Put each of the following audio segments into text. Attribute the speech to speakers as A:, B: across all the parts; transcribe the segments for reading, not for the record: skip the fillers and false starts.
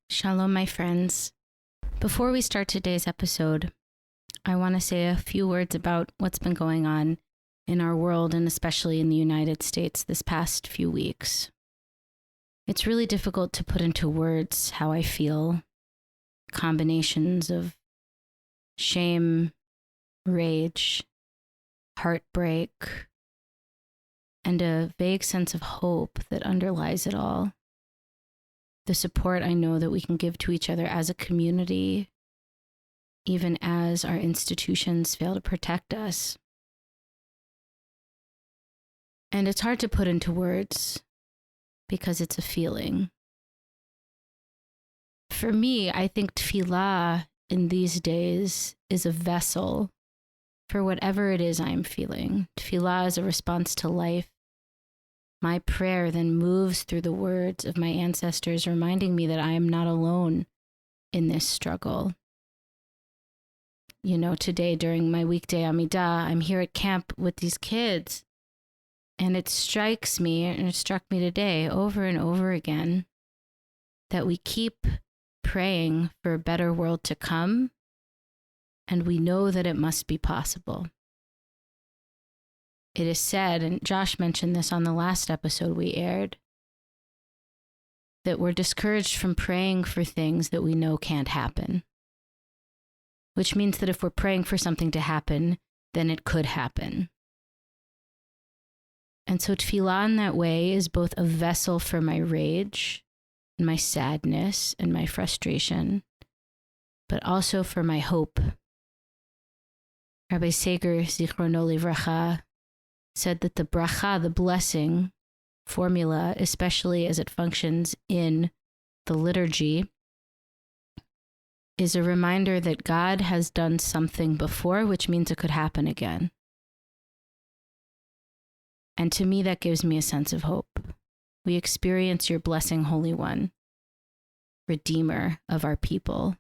A: Shalom, my friends. Before we start today's episode, I want to say a few words about what's been going on in our world and especially in the United States this past few weeks. It's really difficult to put into words how I feel. Combinations of shame, rage, heartbreak, and a vague sense of hope that underlies it all. The support I know that we can give to each other as a community, even as our institutions fail to protect us. And it's hard to put into words because it's a feeling. For me, I think tefillah in these days is a vessel for whatever it is I'm feeling. Tefillah is a response to life. My prayer then moves through the words of my ancestors, reminding me that I am not alone in this struggle. You know, today during my weekday Amidah, I'm here at camp with these kids, and it strikes me, and it struck me today over and over again, that we keep praying for a better world to come, and we know that it must be possible. It is said, and Josh mentioned this on the last episode we aired, that we're discouraged from praying for things that we know can't happen. Which means that if we're praying for something to happen, then it could happen. And so tefillah in that way is both a vessel for my rage, and my sadness, and my frustration, but also for my hope. Rabbi Sager, Zichrono Livracha, said that the bracha, the blessing formula, especially as it functions in the liturgy, is a reminder that God has done something before, which means it could happen again. And to me, that gives me a sense of hope. We experience your blessing, Holy One, Redeemer of our people,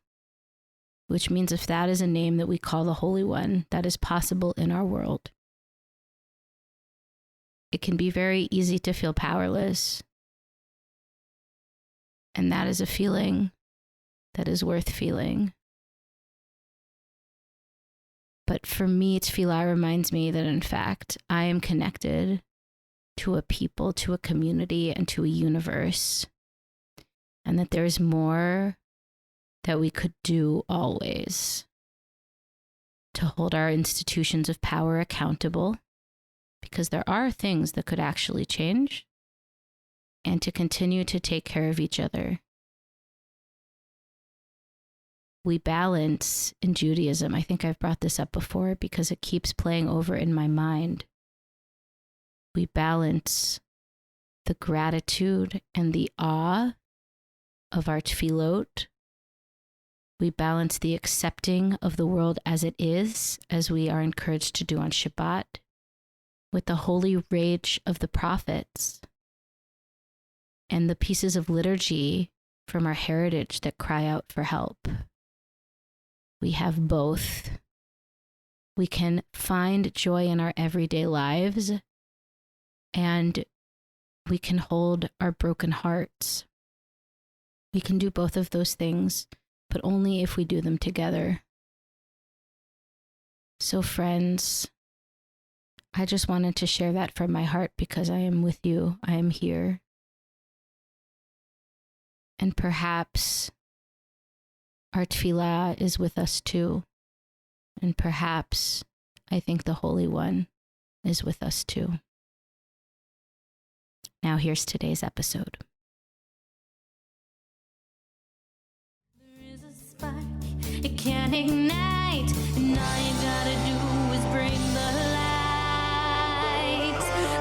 A: which means if that is a name that we call the Holy One, that is possible in our world. It can be very easy to feel powerless. And that is a feeling that is worth feeling. But for me, tefillah reminds me that, in fact, I am connected to a people, to a community, and to a universe. And that there is more that we could do always to hold our institutions of power accountable, because there are things that could actually change, and to continue to take care of each other. We balance in Judaism. I think I've brought this up before because it keeps playing over in my mind. We balance the gratitude and the awe of our tefillot. We balance the accepting of the world as it is, as we are encouraged to do on Shabbat, with the holy rage of the prophets and the pieces of liturgy from our heritage that cry out for help. We have both. We can find joy in our everyday lives, and we can hold our broken hearts. We can do both of those things, but only if we do them together. So friends, I just wanted to share that from my heart because I am with you. I am here. And perhaps our tefillah is with us too. And perhaps I think the Holy One is with us too. Now here's today's episode.
B: There is a spark, it can ignite, and all you gotta do is bring the light.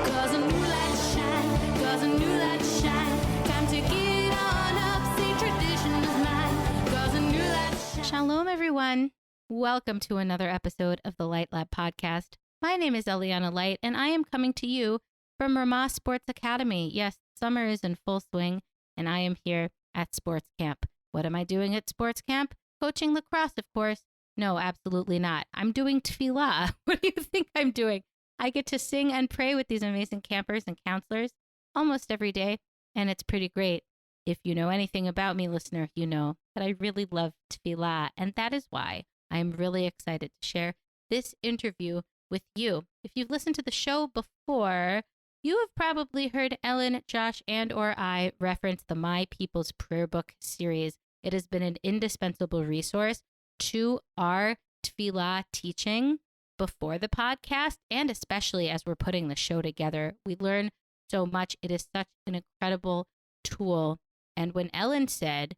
B: Cause a new light shine, cause a new light shine. Time to get on up, say tradition is mine. Cause a new light shine.
A: Shalom, everyone. Welcome to another episode of the Light Lab podcast. My name is Eliana Light, and I am coming to you from Ramah Sports Academy. Yes, summer is in full swing, and I am here at sports camp. What am I doing at sports camp? Coaching lacrosse, of course. No, absolutely not. I'm doing tefillah. What do you think I'm doing? I get to sing and pray with these amazing campers and counselors almost every day, and it's pretty great. if you know anything about me, listener, you know that I really love tefillah. And that is why I'm really excited to share this interview with you. If you've listened to the show before, you have probably heard Ellen, Josh, and or I reference the My People's Prayer Book series. It has been an indispensable resource to our tefillah teaching before the podcast, and especially as we're putting the show together. We learn so much. It is such an incredible tool. And when Ellen said,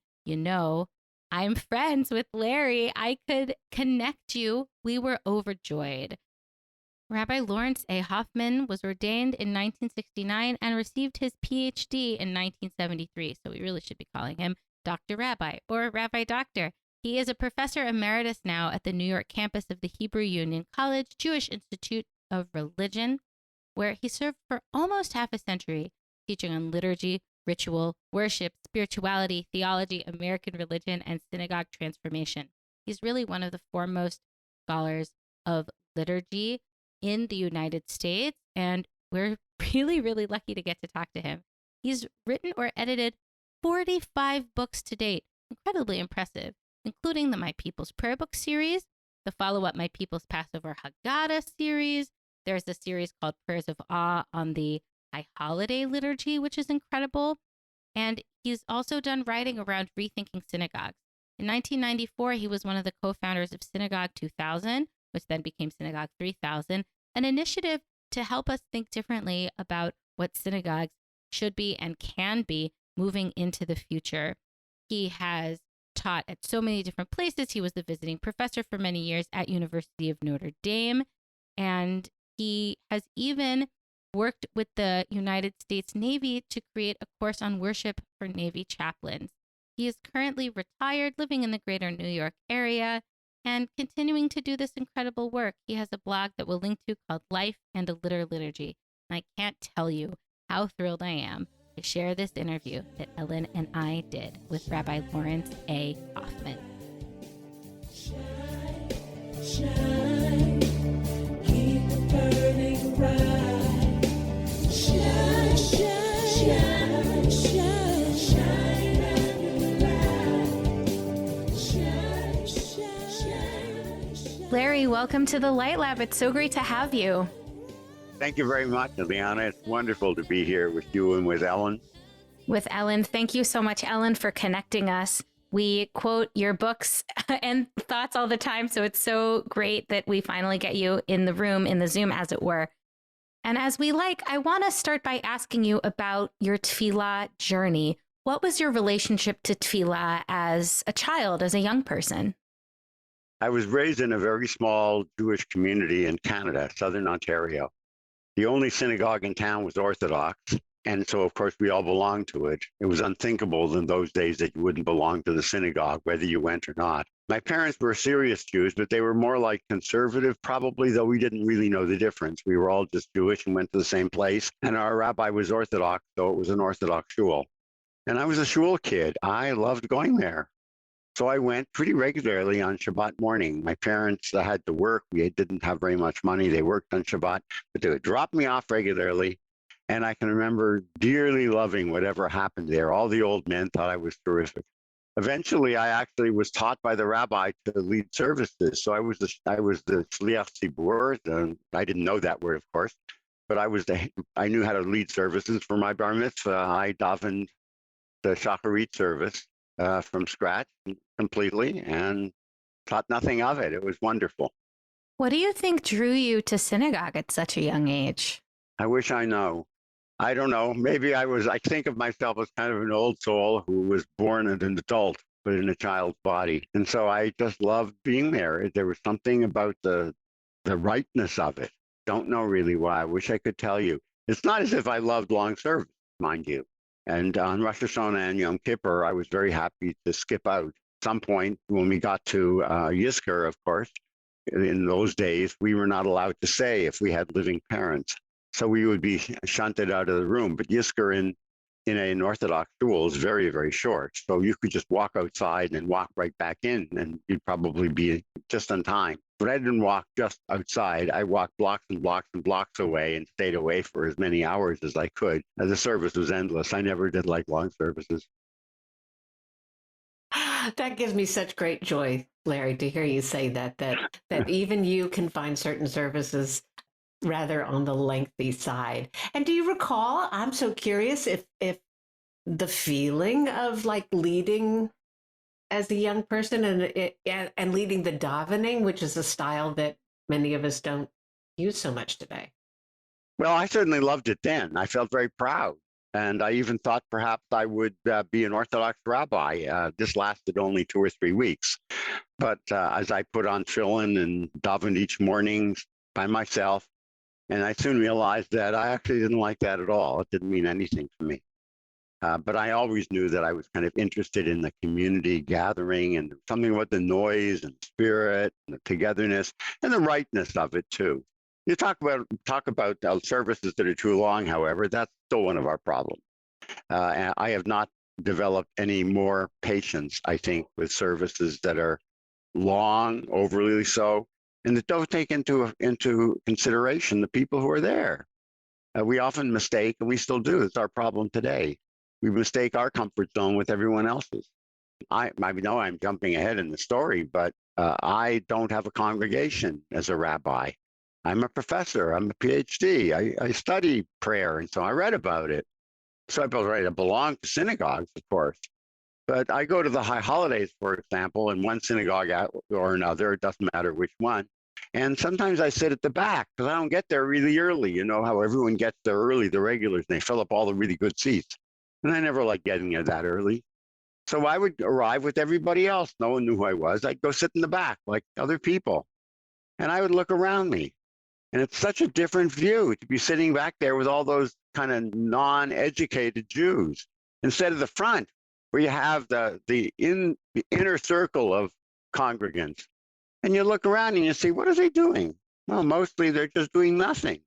A: I'm friends with Larry, I could connect you, we were overjoyed. Rabbi Lawrence A. Hoffman was ordained in 1969 and received his PhD in 1973. So we really should be calling him Dr. Rabbi or Rabbi Doctor. He is a professor emeritus now at the New York campus of the Hebrew Union College Jewish Institute of Religion, where he served for almost half a century, teaching on liturgy, ritual, worship, spirituality, theology, American religion, and synagogue transformation. He's really one of the foremost scholars of liturgy in the United States, and we're really, really lucky to get to talk to him. He's written or edited 45 books to date, incredibly impressive, including the My People's Prayer Book series, the follow-up My People's Passover Haggadah series. There's a series called Prayers of Awe on the High Holiday Liturgy, which is incredible. And he's also done writing around rethinking synagogues. In 1994, he was one of the co-founders of Synagogue 2000, which then became Synagogue 3000, an initiative to help us think differently about what synagogues should be and can be moving into the future. He has taught at so many different places. He was the visiting professor for many years at University of Notre Dame, and he has even worked with the United States Navy to create a course on worship for Navy chaplains. He is currently retired, living in the greater New York area, and continuing to do this incredible work. He has a blog that we'll link to called Life and a Liturgy. And I can't tell you how thrilled I am to share this interview that Ellen and I did with Rabbi Lawrence A. Hoffman.
B: Shine, shine, keep burning bright. Shine, shine, shine, shine, shine and light. Shine, shine, shine.
A: Larry, welcome to the Light Lab. It's so great to have you.
C: Thank you very much, Liana. It's wonderful to be here with you and with Ellen.
A: With Ellen, thank you so much, Ellen, for connecting us. We quote your books and thoughts all the time, so it's so great that we finally get you in the room, in the Zoom, as it were. And as we I want to start by asking you about your tefillah journey. What was your relationship to tefillah as a child, as a young person?
C: I was raised in a very small Jewish community in Canada, Southern Ontario. The only synagogue in town was Orthodox, and so, of course, we all belonged to it. It was unthinkable in those days that you wouldn't belong to the synagogue, whether you went or not. My parents were serious Jews, but they were more like conservative, probably, though we didn't really know the difference. We were all just Jewish and went to the same place, and our rabbi was Orthodox, so it was an Orthodox shul. And I was a shul kid. I loved going there. So I went pretty regularly on Shabbat morning. My parents had to work. We didn't have very much money. They worked on Shabbat, but they would drop me off regularly. And I can remember dearly loving whatever happened there. All the old men thought I was terrific. Eventually, I actually was taught by the rabbi to lead services. So I was the shliach tzibur. I didn't know that word, of course, but I knew how to lead services for my bar mitzvah. I davened the shacharit service from scratch completely and thought nothing of it. It was wonderful.
A: What do you think drew you to synagogue at such a young age?
C: I wish I know. I don't know. Maybe I think of myself as kind of an old soul who was born as an adult, but in a child's body. And so I just loved being there. There was something about the rightness of it. Don't know really why. I wish I could tell you. It's not as if I loved long service, mind you. And on Rosh Hashanah and Yom Kippur, I was very happy to skip out. At some point, when we got to Yizkor, of course, in those days, we were not allowed to say if we had living parents. So we would be shunted out of the room. But Yizkor in an Orthodox shul is very, very short. So you could just walk outside and walk right back in, and you'd probably be just on time. But I didn't walk just outside. I walked blocks and blocks and blocks away and stayed away for as many hours as I could. The service was endless. I never did like long services.
D: That gives me such great joy, Larry, to hear you say that even you can find certain services rather on the lengthy side. And do you recall? I'm so curious if the feeling of like leading as a young person and leading the davening, which is a style that many of us don't use so much today.
C: Well, I certainly loved it then. I felt very proud. And I even thought perhaps I would be an Orthodox rabbi. This lasted only 2 or 3 weeks. But as I put on tefillin and davened each morning by myself, and I soon realized that I actually didn't like that at all. It didn't mean anything to me. But I always knew that I was kind of interested in the community gathering and something about the noise and spirit and the togetherness and the rightness of it too. You talk about services that are too long, however, that's still one of our problems. And I have not developed any more patience, I think, with services that are long, overly so, and that don't take into consideration the people who are there. We often mistake, and we still do. It's our problem today. We mistake our comfort zone with everyone else's. I know I'm jumping ahead in the story, but I don't have a congregation as a rabbi. I'm a professor. I'm a PhD. I study prayer, and so I read about it. So I belong to synagogues, of course. But I go to the high holidays, for example, in one synagogue or another. It doesn't matter which one. And sometimes I sit at the back because I don't get there really early. You know how everyone gets there early, the regulars, and they fill up all the really good seats. And I never liked getting there that early. So I would arrive with everybody else. No one knew who I was. I'd go sit in the back like other people. And I would look around me. And it's such a different view to be sitting back there with all those kind of non-educated Jews instead of the front where you have the inner circle of congregants. And you look around and you see, what are they doing? Well, mostly they're just doing nothing.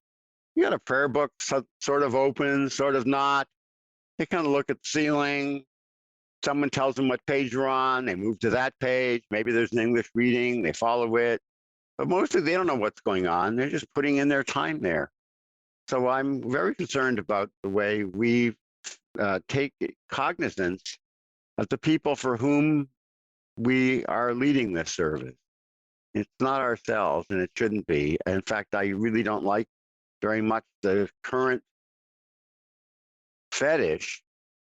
C: You got a prayer book sort of open, sort of not. They kind of look at the ceiling. Someone tells them what page you're on. They move to that page. Maybe there's an English reading. They follow it. But mostly they don't know what's going on. They're just putting in their time there. So I'm very concerned about the way we take cognizance of the people for whom we are leading this service. It's not ourselves, and it shouldn't be. In fact, I really don't like very much the current fetish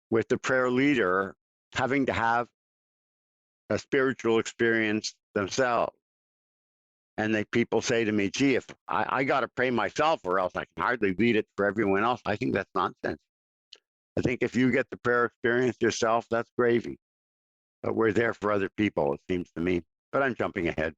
C: with the prayer leader having to have a spiritual experience themselves. And people say to me, gee, if I got to pray myself or else I can hardly lead it for everyone else. I think that's nonsense. I think if you get the prayer experience yourself, that's gravy. But we're there for other people, it seems to me. But I'm jumping ahead.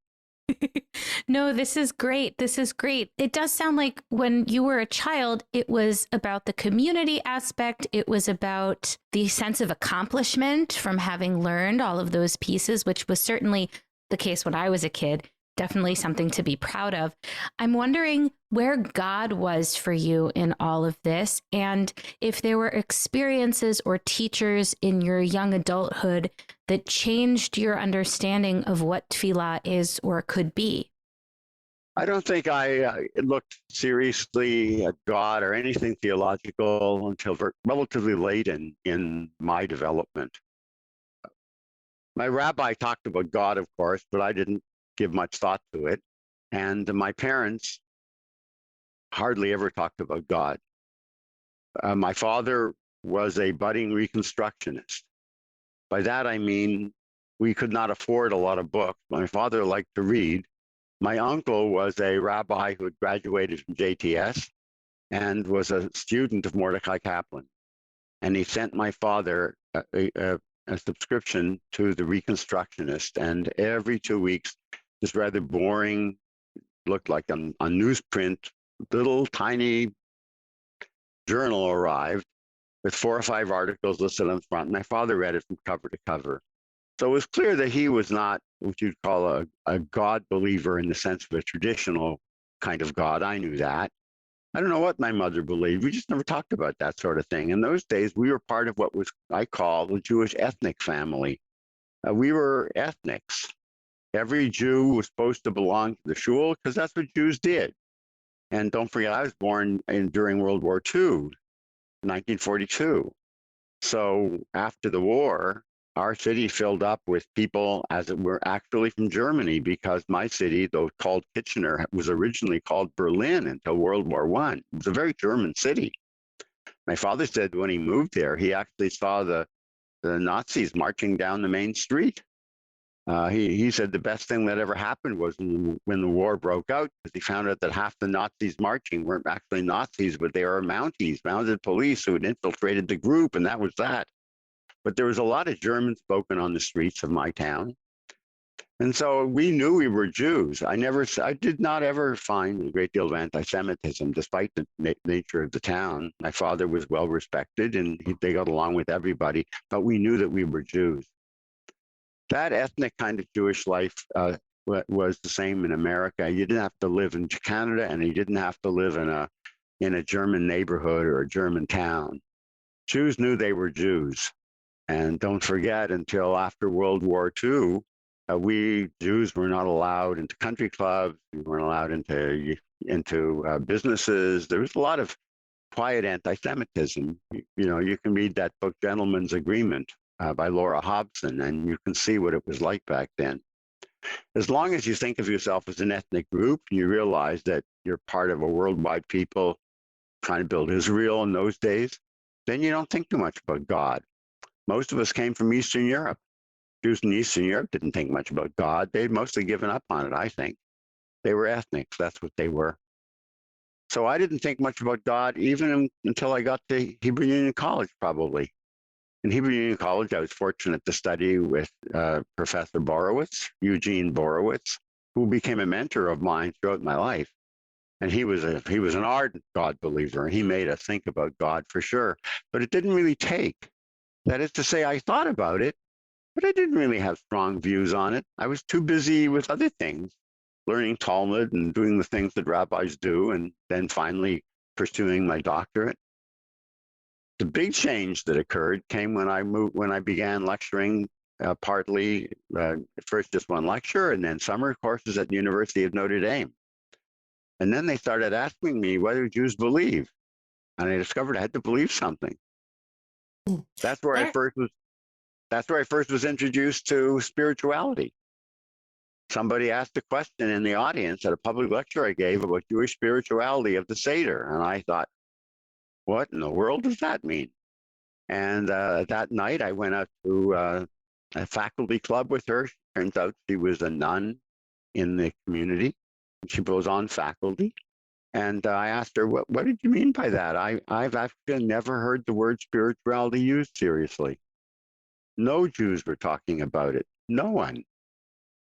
A: No, this is great. This is great. It does sound like when you were a child, it was about the community aspect. It was about the sense of accomplishment from having learned all of those pieces, which was certainly the case when I was a kid. Definitely something to be proud of. I'm wondering where God was for you in all of this, and if there were experiences or teachers in your young adulthood that changed your understanding of what tefillah is or could be.
C: I don't think I looked seriously at God or anything theological until relatively late in my development. My rabbi talked about God, of course, but I didn't give much thought to it. And my parents hardly ever talked about God. My father was a budding Reconstructionist. By that, I mean, we could not afford a lot of books. My father liked to read. My uncle was a rabbi who had graduated from JTS and was a student of Mordecai Kaplan. And he sent my father a subscription to the Reconstructionist. And every 2 weeks, this rather boring, looked like a newsprint, little tiny journal arrived with 4 or 5 articles listed on the front. My father read it from cover to cover. So it was clear that he was not what you'd call a God believer in the sense of a traditional kind of God. I knew that. I don't know what my mother believed. We just never talked about that sort of thing. In those days, we were part of what I call the Jewish ethnic family. We were ethnics. Every Jew was supposed to belong to the shul because that's what Jews did. And don't forget, I was born during World War II, 1942. So after the war, our city filled up with people, as it were, actually from Germany, because my city, though called Kitchener, was originally called Berlin until World War I. It was a very German city. My father said when he moved there, he actually saw the Nazis marching down the main street. He said the best thing that ever happened was when the war broke out, because he found out that half the Nazis marching weren't actually Nazis, but they were Mounties, mounted police who had infiltrated the group, and that was that. But there was a lot of German spoken on the streets of my town. And so we knew we were Jews. I did not ever find a great deal of anti-Semitism, despite the nature of the town. My father was well respected, and they got along with everybody, but we knew that we were Jews. That ethnic kind of Jewish life was the same in America. You didn't have to live in Canada, and you didn't have to live in a German neighborhood or a German town. Jews knew they were Jews. And don't forget, until after World War II, we Jews were not allowed into country clubs. We weren't allowed into businesses. There was a lot of quiet anti-Semitism. You can read that book, Gentleman's Agreement, by Laura Hobson, and you can see what it was like back then. As long as you think of yourself as an ethnic group, you realize that you're part of a worldwide people trying to build Israel in those days, then you don't think too much about God. Most of us came from Eastern Europe. Jews in Eastern Europe didn't think much about God. They'd mostly given up on it, I think. They were ethnics. That's what they were. So I didn't think much about God even until I got to Hebrew Union College, probably. In Hebrew Union College, I was fortunate to study with Professor Borowitz, Eugene Borowitz, who became a mentor of mine throughout my life. And he was an ardent God believer, and he made us think about God for sure. But it didn't really take. That is to say, I thought about it, but I didn't really have strong views on it. I was too busy with other things, learning Talmud and doing the things that rabbis do, and then finally pursuing my doctorate. The big change that occurred came when I began lecturing, partly first just one lecture, and then summer courses at the University of Notre Dame. And then they started asking me whether Jews believe, and I discovered I had to believe something. That's where I first was introduced to spirituality. Somebody asked a question in the audience at a public lecture I gave about Jewish spirituality of the Seder, and I thought, what in the world does that mean? And that night I went out to a faculty club with her. Turns out she was a nun in the community. She was on faculty. And I asked her, what did you mean by that? I've actually never heard the word spirituality used seriously. No Jews were talking about it. No one.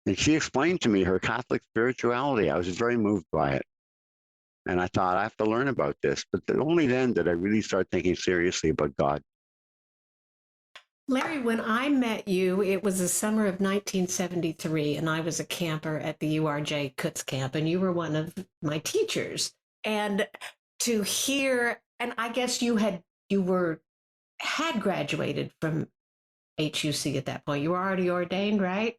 C: And she explained to me her Catholic spirituality. I was very moved by it. And I thought, I have to learn about this. But only then did I really start thinking seriously about God.
D: Larry, when I met you, it was the summer of 1973, and I was a camper at the URJ Kutz camp, and you were one of my teachers. And to hear, and I guess you had graduated from HUC at that point. You were already ordained, right?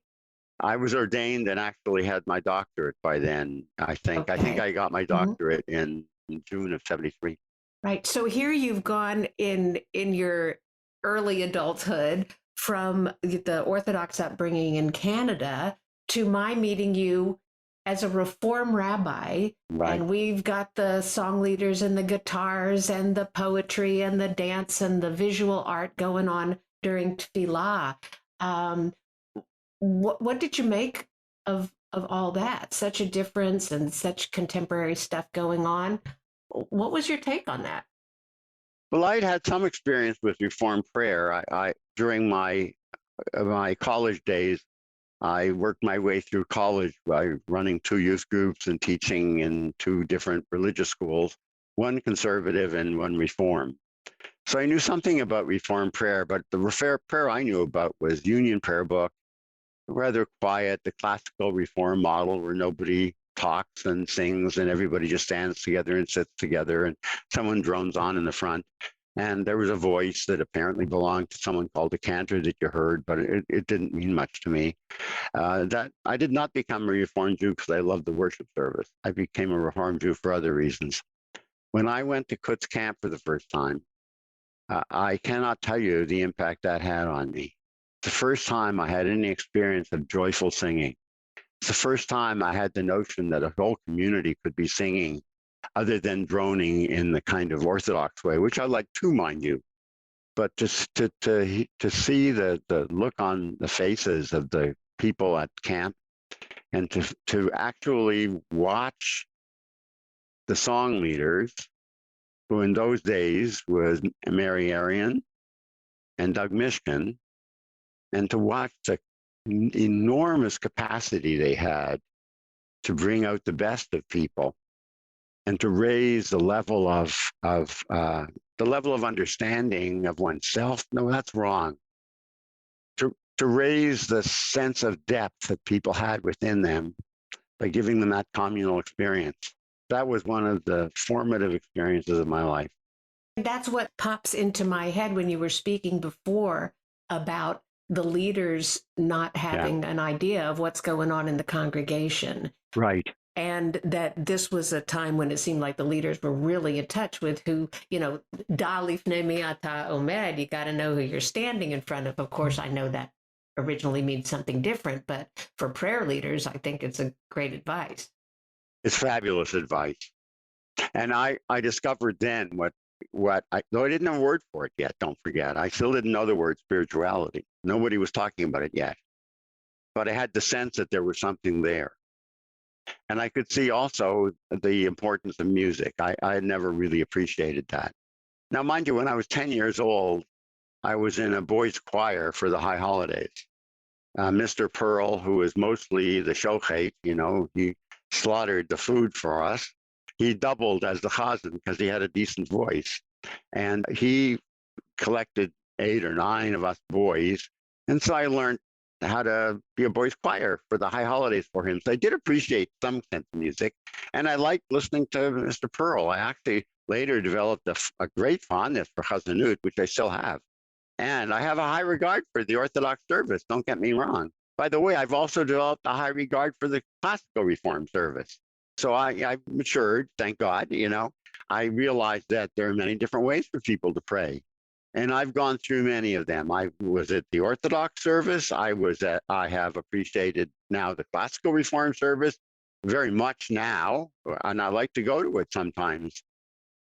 C: I was ordained and actually had my doctorate by then. I think I got my doctorate in June of 73.
D: Right. So here you've gone in your early adulthood from the Orthodox upbringing in Canada to my meeting you as a Reform rabbi.
C: Right.
D: And we've got the song leaders and the guitars and the poetry and the dance and the visual art going on during Tefillah. What did you make of all that? Such a difference and such contemporary stuff going on. What was your take on that?
C: Well, I'd had some experience with Reform prayer. I during my college days, I worked my way through college by running 2 youth groups and teaching in 2 different religious schools, one conservative and one Reform. So I knew something about Reform prayer, but the prayer I knew about was Union Prayer Book, rather quiet, the classical Reform model where nobody talks and sings and everybody just stands together and sits together and someone drones on in the front. And there was a voice that apparently belonged to someone called the cantor that you heard, but it didn't mean much to me. That I did not become a Reformed Jew because I loved the worship service. I became a Reformed Jew for other reasons. When I went to Kutz camp for the first time, I cannot tell you the impact that had on me. It's the first time I had any experience of joyful singing. It's the first time I had the notion that a whole community could be singing other than droning in the kind of Orthodox way, which I like too, mind you. But just to see the look on the faces of the people at camp, and to actually watch the song leaders, who in those days was Mary Arian and Doug Mishkin, and to watch the enormous capacity they had to bring out the best of people and to raise the level of understanding of oneself. No, that's wrong. To raise the sense of depth that people had within them by giving them that communal experience. That was one of the formative experiences of my life.
D: That's what pops into my head when you were speaking before about the leaders not having an idea of what's going on in the congregation.
C: Right.
D: And that this was a time when it seemed like the leaders were really in touch with who, Da lifnei mi ata omed, you got to know who you're standing in front of. Of course, I know that originally means something different, but for prayer leaders, I think it's a great advice.
C: It's fabulous advice. And I discovered then though I didn't have a word for it yet, don't forget. I still didn't know the word spirituality. Nobody was talking about it yet. But I had the sense that there was something there. And I could see also the importance of music. I had never really appreciated that. Now, mind you, when I was 10 years old, I was in a boys' choir for the high holidays. Mr. Pearl, who was mostly the shochet, he slaughtered the food for us. He doubled as the chazan because he had a decent voice. And he collected 8 or 9 of us boys. And so I learned how to be a boys' choir for the high holidays for him. So I did appreciate some sense of music. And I liked listening to Mr. Pearl. I actually later developed a great fondness for chazanut, which I still have. And I have a high regard for the Orthodox service, don't get me wrong. By the way, I've also developed a high regard for the classical Reform service. So I matured, thank God, I realized that there are many different ways for people to pray. And I've gone through many of them. I was at the Orthodox service. I have appreciated now the classical Reform service very much now, and I like to go to it sometimes.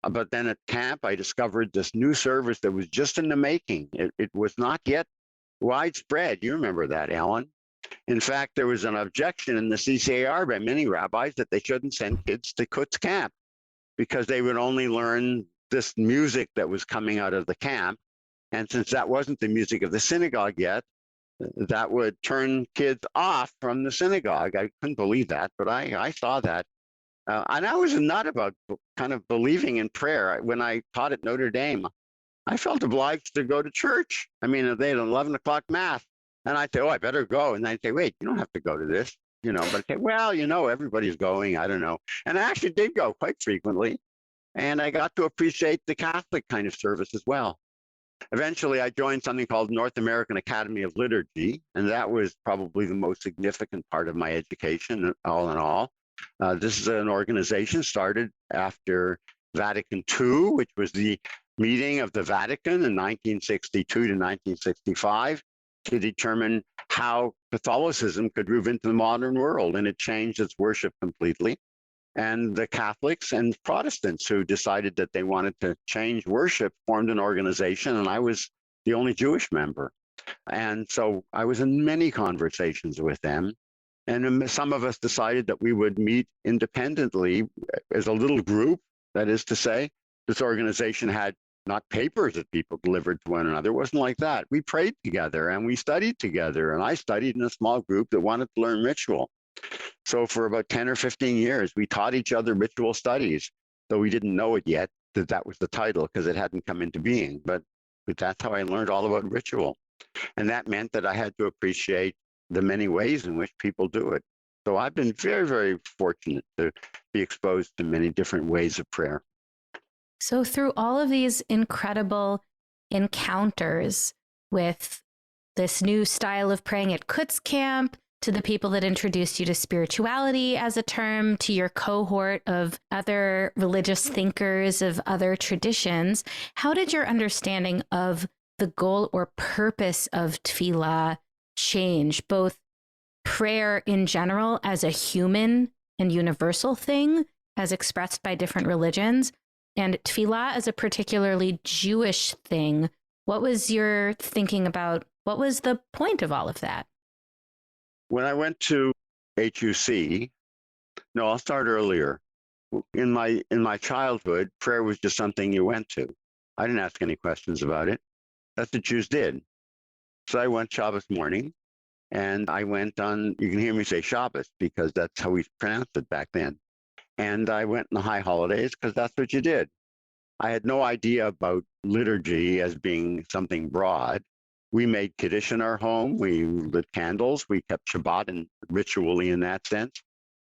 C: But then at camp, I discovered this new service that was just in the making. It was not yet widespread. You remember that, Alan? In fact, there was an objection in the CCAR by many rabbis that they shouldn't send kids to Kutz camp because they would only learn this music that was coming out of the camp. And since that wasn't the music of the synagogue yet, that would turn kids off from the synagogue. I couldn't believe that, but I saw that. And I was a nut about kind of believing in prayer. When I taught at Notre Dame, I felt obliged to go to church. I mean, they had an 11 o'clock mass. And I'd say, I better go. And they'd say, wait, you don't have to go to this, But I'd say, well, everybody's going. I don't know. And I actually did go quite frequently. And I got to appreciate the Catholic kind of service as well. Eventually, I joined something called North American Academy of Liturgy. And that was probably the most significant part of my education, all in all. This is an organization started after Vatican II, which was the meeting of the Vatican in 1962 to 1965 to determine how Catholicism could move into the modern world. And it changed its worship completely. And the Catholics and Protestants who decided that they wanted to change worship formed an organization, and I was the only Jewish member. And so I was in many conversations with them. And some of us decided that we would meet independently as a little group. That is to say, this organization had not papers that people delivered to one another. It wasn't like that. We prayed together and we studied together. And I studied in a small group that wanted to learn ritual. So for about 10 or 15 years, we taught each other ritual studies, though we didn't know it yet that was the title because it hadn't come into being. But that's how I learned all about ritual. And that meant that I had to appreciate the many ways in which people do it. So I've been very, very fortunate to be exposed to many different ways of prayer.
A: So through all of these incredible encounters with this new style of praying at Kutz camp, to the people that introduced you to spirituality as a term, to your cohort of other religious thinkers of other traditions, how did your understanding of the goal or purpose of tefillah change, both prayer in general as a human and universal thing, as expressed by different religions, and tefillah as a particularly Jewish thing? What was your thinking about, what was the point of all of that?
C: When I went to HUC, no, I'll start earlier. In my childhood, prayer was just something you went to. I didn't ask any questions about it. That's what Jews did. So I went Shabbos morning, and I went on, you can hear me say Shabbos because that's how we pronounced it back then. And I went in the high holidays because that's what you did. I had no idea about liturgy as being something broad. We made Kiddush in our home. We lit candles. We kept Shabbat and ritually in that sense.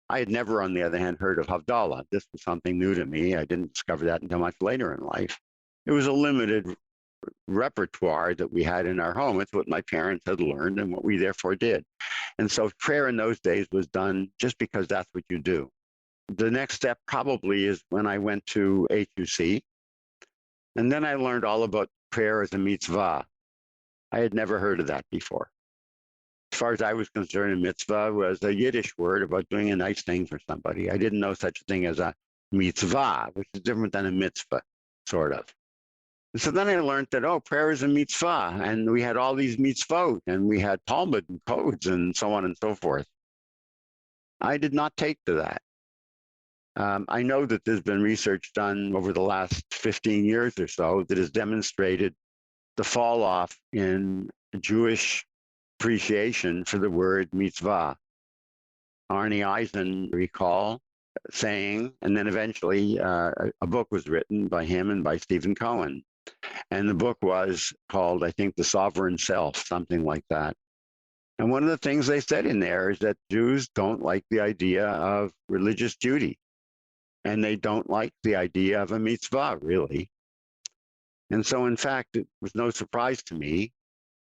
C: I had never, on the other hand, heard of Havdalah. This was something new to me. I didn't discover that until much later in life. It was a limited repertoire that we had in our home. It's what my parents had learned and what we therefore did. And so prayer in those days was done just because that's what you do. The next step probably is when I went to HUC. And then I learned all about prayer as a mitzvah. I had never heard of that before. As far as I was concerned, a mitzvah was a Yiddish word about doing a nice thing for somebody. I didn't know such a thing as a mitzvah, which is different than a mitzvah, sort of. And so then I learned that, oh, prayer is a mitzvah. And we had all these mitzvot, and we had Talmud and codes and so on and so forth. I did not take to that. I know that there's been research done over the last 15 years or so that has demonstrated the fall off in Jewish appreciation for the word mitzvah. Arnie Eisen recall saying, and then eventually a book was written by him and by Stephen Cohen. And the book was called, I think, The Sovereign Self, something like that. And one of the things they said in there is that Jews don't like the idea of religious duty. And they don't like the idea of a mitzvah, really. And so, in fact, it was no surprise to me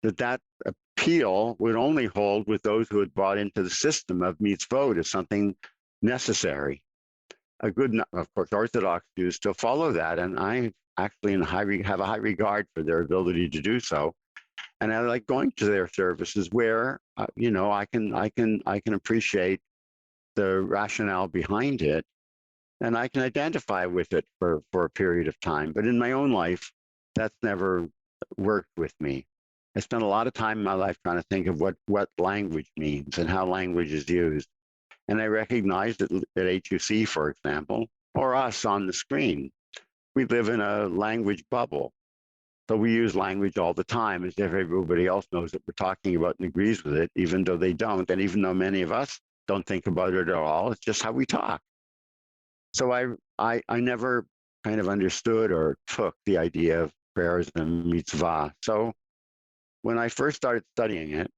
C: that that appeal would only hold with those who had bought into the system of mitzvot as something necessary. Of course, Orthodox Jews still follow that, and I actually have a high regard for their ability to do so. And I like going to their services where, I can appreciate the rationale behind it, and I can identify with it for a period of time. But in my own life, that's never worked with me. I spent a lot of time in my life trying to think of what language means and how language is used. And I recognized that at HUC, for example, or us on the screen, we live in a language bubble. So we use language all the time as if everybody else knows what we're talking about and agrees with it, even though they don't. And even though many of us don't think about it at all, it's just how we talk. So I never kind of understood or took the idea of prayer as a mitzvah. So when I first started studying it,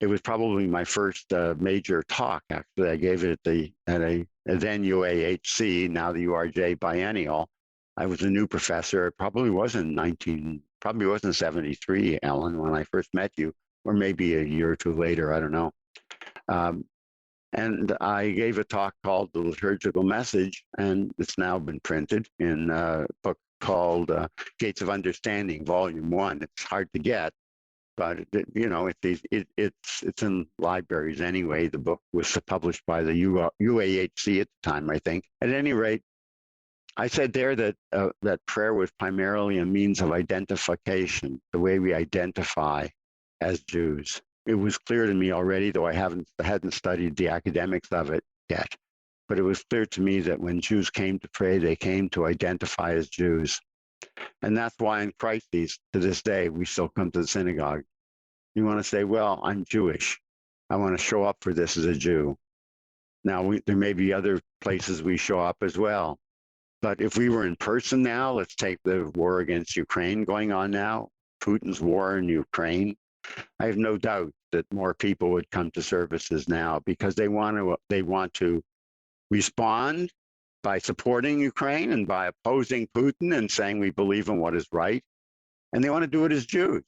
C: it was probably my first major talk. Actually, I gave it at a then UAHC, now the URJ biennial. I was a new professor. It probably wasn't 73, Ellen, when I first met you, or maybe a year or two later. I don't know. And I gave a talk called The Liturgical Message, and it's now been printed in a book called Gates of Understanding, Volume 1. It's hard to get, but it's in libraries anyway. The book was published by the UAHC at the time, I think. At any rate, I said there that prayer was primarily a means of identification, the way we identify as Jews. It was clear to me already, though I hadn't studied the academics of it yet, but it was clear to me that when Jews came to pray, they came to identify as Jews. And that's why in crises, to this day, we still come to the synagogue. You want to say, well, I'm Jewish. I want to show up for this as a Jew. Now, there may be other places we show up as well. But if we were in person now, let's take the war against Ukraine going on now, Putin's war in Ukraine. I have no doubt that more people would come to services now because they want to respond by supporting Ukraine and by opposing Putin and saying we believe in what is right. And they want to do it as Jews.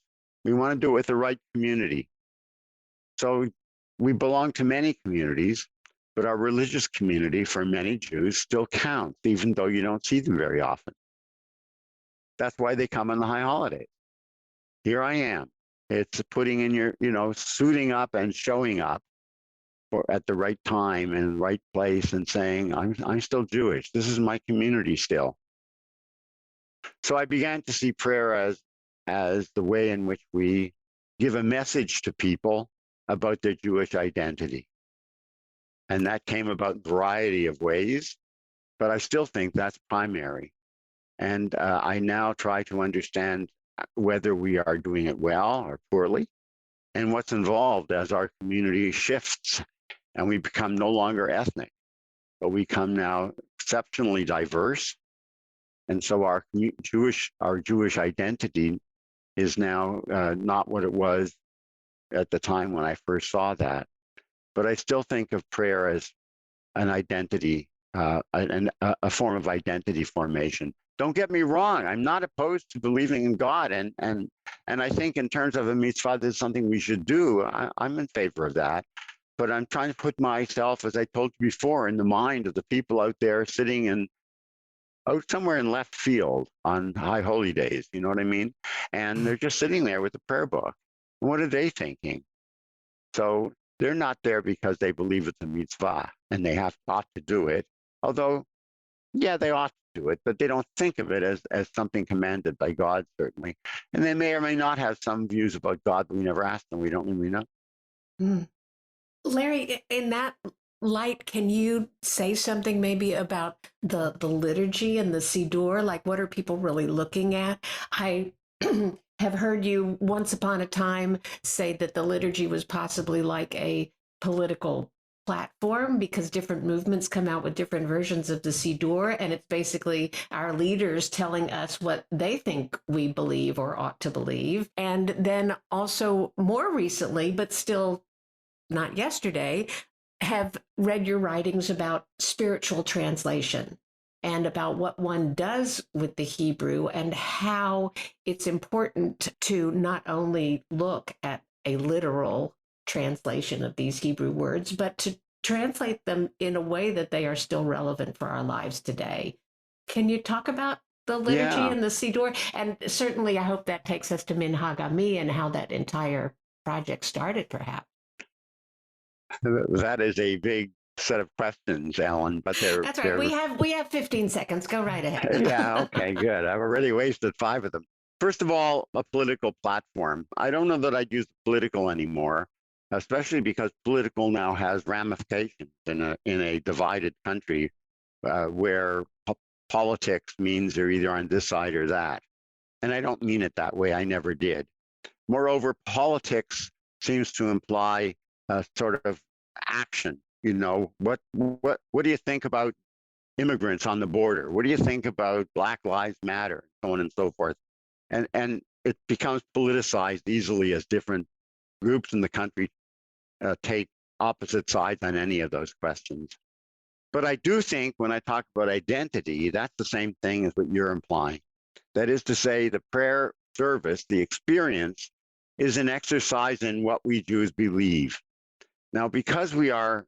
C: We want to do it with the right community. So we belong to many communities, but our religious community for many Jews still counts, even though you don't see them very often. That's why they come on the high holidays. here I am. It's putting in your, suiting up and showing up at the right time and right place and saying, I'm still Jewish. This is my community still. So I began to see prayer as the way in which we give a message to people about their Jewish identity. And that came about a variety of ways, but I still think that's primary. And I now try to understand whether we are doing it well or poorly, and what's involved as our community shifts and we become no longer ethnic, but we become now exceptionally diverse. And so our Jewish identity is now not what it was at the time when I first saw that. But I still think of prayer as an identity, a form of identity formation. Don't get me wrong, I'm not opposed to believing in God. And I think in terms of a mitzvah, there's something we should do. I'm in favor of that. But I'm trying to put myself, as I told you before, in the mind of the people out there sitting out somewhere in left field on high holy days, you know what I mean? And they're just sitting there with a prayer book. What are they thinking? So they're not there because they believe it's a mitzvah and they ought to do it. Although, yeah, they ought to do it, but they don't think of it as something commanded by God, certainly. And they may or may not have some views about God that we never asked them. We don't really know.
D: Mm. Larry, in that light, can you say something maybe about the liturgy and the Siddur? Like, what are people really looking at? I have heard you once upon a time say that the liturgy was possibly like a political platform because different movements come out with different versions of the Siddur, and it's basically our leaders telling us what they think we believe or ought to believe. And then also more recently, but still not yesterday, have read your writings about spiritual translation and about what one does with the Hebrew and how it's important to not only look at a literal translation of these Hebrew words, but to translate them in a way that they are still relevant for our lives today. Can you talk about the liturgy and the Siddur? And certainly I hope that takes us to Minhag Ami and how that entire project started, perhaps.
C: That is a big set of questions, Alan, but
D: That's right. We have 15 seconds. Go right ahead.
C: Yeah, okay, good. I've already wasted 5 of them. First of all, a political platform. I don't know that I'd use political anymore, especially because political now has ramifications in a divided country where politics means they're either on this side or that. And I don't mean it that way. I never did. Moreover, politics seems to imply a sort of action. What do you think about immigrants on the border? What do you think about Black Lives Matter, so on and so forth? And it becomes politicized easily as different groups in the country take opposite sides on any of those questions. But I do think when I talk about identity, that's the same thing as what you're implying. That is to say, the prayer service, the experience, is an exercise in what we Jews believe. Now, because we are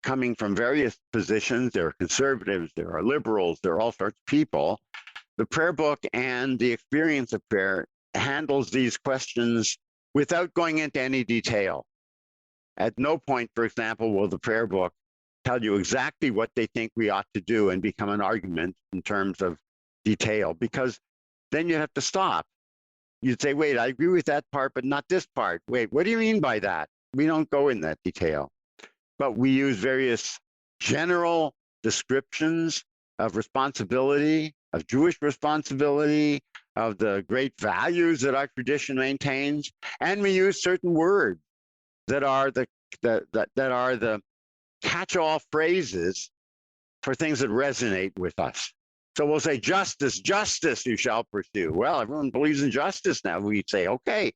C: coming from various positions, there are conservatives, there are liberals, there are all sorts of people, the prayer book and the experience of prayer handles these questions without going into any detail. At no point, for example, will the prayer book tell you exactly what they think we ought to do and become an argument in terms of detail, because then you have to stop. You'd say, wait, I agree with that part, but not this part. Wait, what do you mean by that? We don't go in that detail, but we use various general descriptions of responsibility, of Jewish responsibility, of the great values that our tradition maintains, and we use certain words that are the catch-all phrases for things that resonate with us. So we'll say, justice, justice you shall pursue. Well, everyone believes in justice now. We say, okay.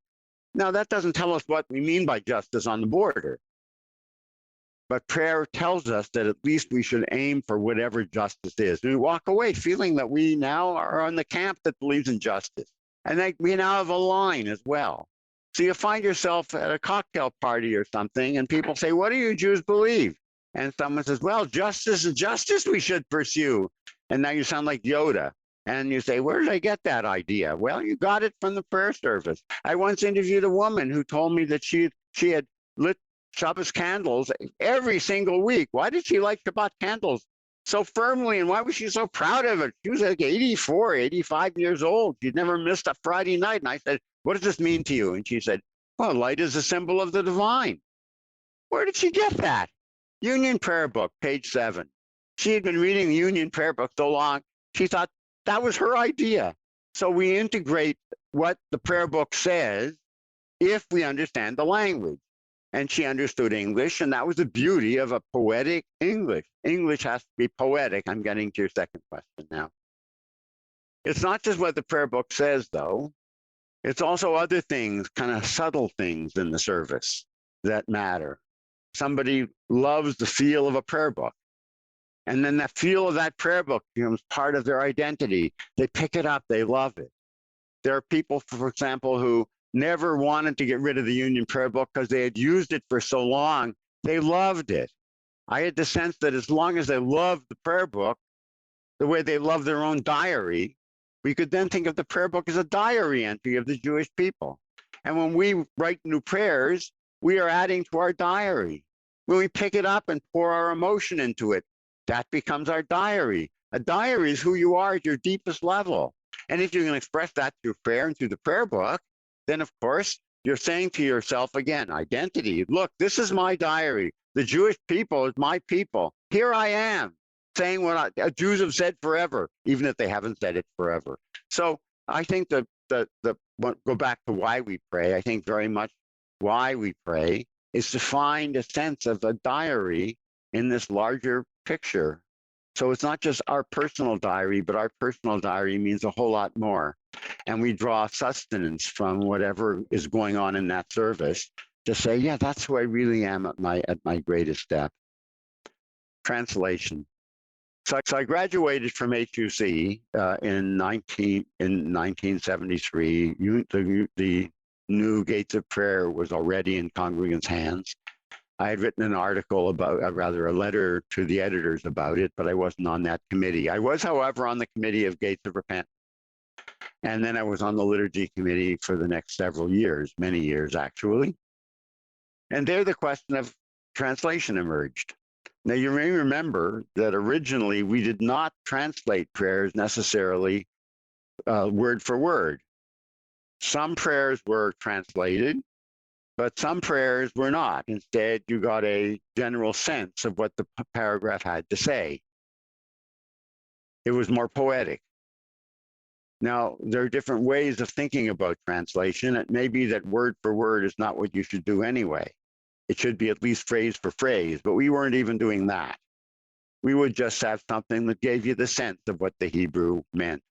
C: Now, that doesn't tell us what we mean by justice on the border. But prayer tells us that at least we should aim for whatever justice is. We walk away feeling that we now are on the camp that believes in justice. And that we now have a line as well. So you find yourself at a cocktail party or something, and people say, what do you Jews believe? And someone says, well, justice is justice we should pursue. And now you sound like Yoda. And you say, where did I get that idea? Well, you got it from the prayer service. I once interviewed a woman who told me that she had lit Shabbos candles every single week. Why did she like Shabbat candles so firmly, and why was she so proud of it? She was like 84, 85 years old. She'd never missed a Friday night. And I said, what does this mean to you? And she said, well, light is a symbol of the divine. Where did she get that? Union Prayer Book, page 7. She had been reading the Union Prayer Book so long, she thought that was her idea. So we integrate what the prayer book says if we understand the language. And she understood English, and that was the beauty of a poetic English. English has to be poetic. I'm getting to your second question now. It's not just what the prayer book says, though. It's also other things, kind of subtle things in the service that matter. Somebody loves the feel of a prayer book. And then that feel of that prayer book becomes part of their identity. They pick it up, they love it. There are people, for example, who never wanted to get rid of the Union Prayer Book because they had used it for so long. They loved it. I had the sense that as long as they loved the prayer book, the way they love their own diary, we could then think of the prayer book as a diary entry of the Jewish people. And when we write new prayers, we are adding to our diary. When we pick it up and pour our emotion into it, that becomes our diary. A diary is who you are at your deepest level. And if you can express that through prayer and through the prayer book, then of course, you're saying to yourself again, identity. Look, this is my diary. The Jewish people is my people. Here I am saying what Jews have said forever, even if they haven't said it forever. So I think go back to why we pray. I think very much why we pray is to find a sense of a diary in this larger picture. So it's not just our personal diary, but our personal diary means a whole lot more. And we draw sustenance from whatever is going on in that service to say, yeah, that's who I really am at my greatest step. Translation. So I graduated from HUC in 1973. The new Gates of Prayer was already in congregants' hands. I had written an article about, a letter to the editors about it, but I wasn't on that committee. I was, however, on the committee of Gates of Repentance. And then I was on the liturgy committee for the next several years, many years actually. And there the question of translation emerged. Now you may remember that originally we did not translate prayers necessarily word for word. Some prayers were translated, but some prayers were not. Instead, you got a general sense of what the paragraph had to say. It was more poetic. Now, there are different ways of thinking about translation. It may be that word for word is not what you should do anyway. It should be at least phrase for phrase, but we weren't even doing that. We would just have something that gave you the sense of what the Hebrew meant.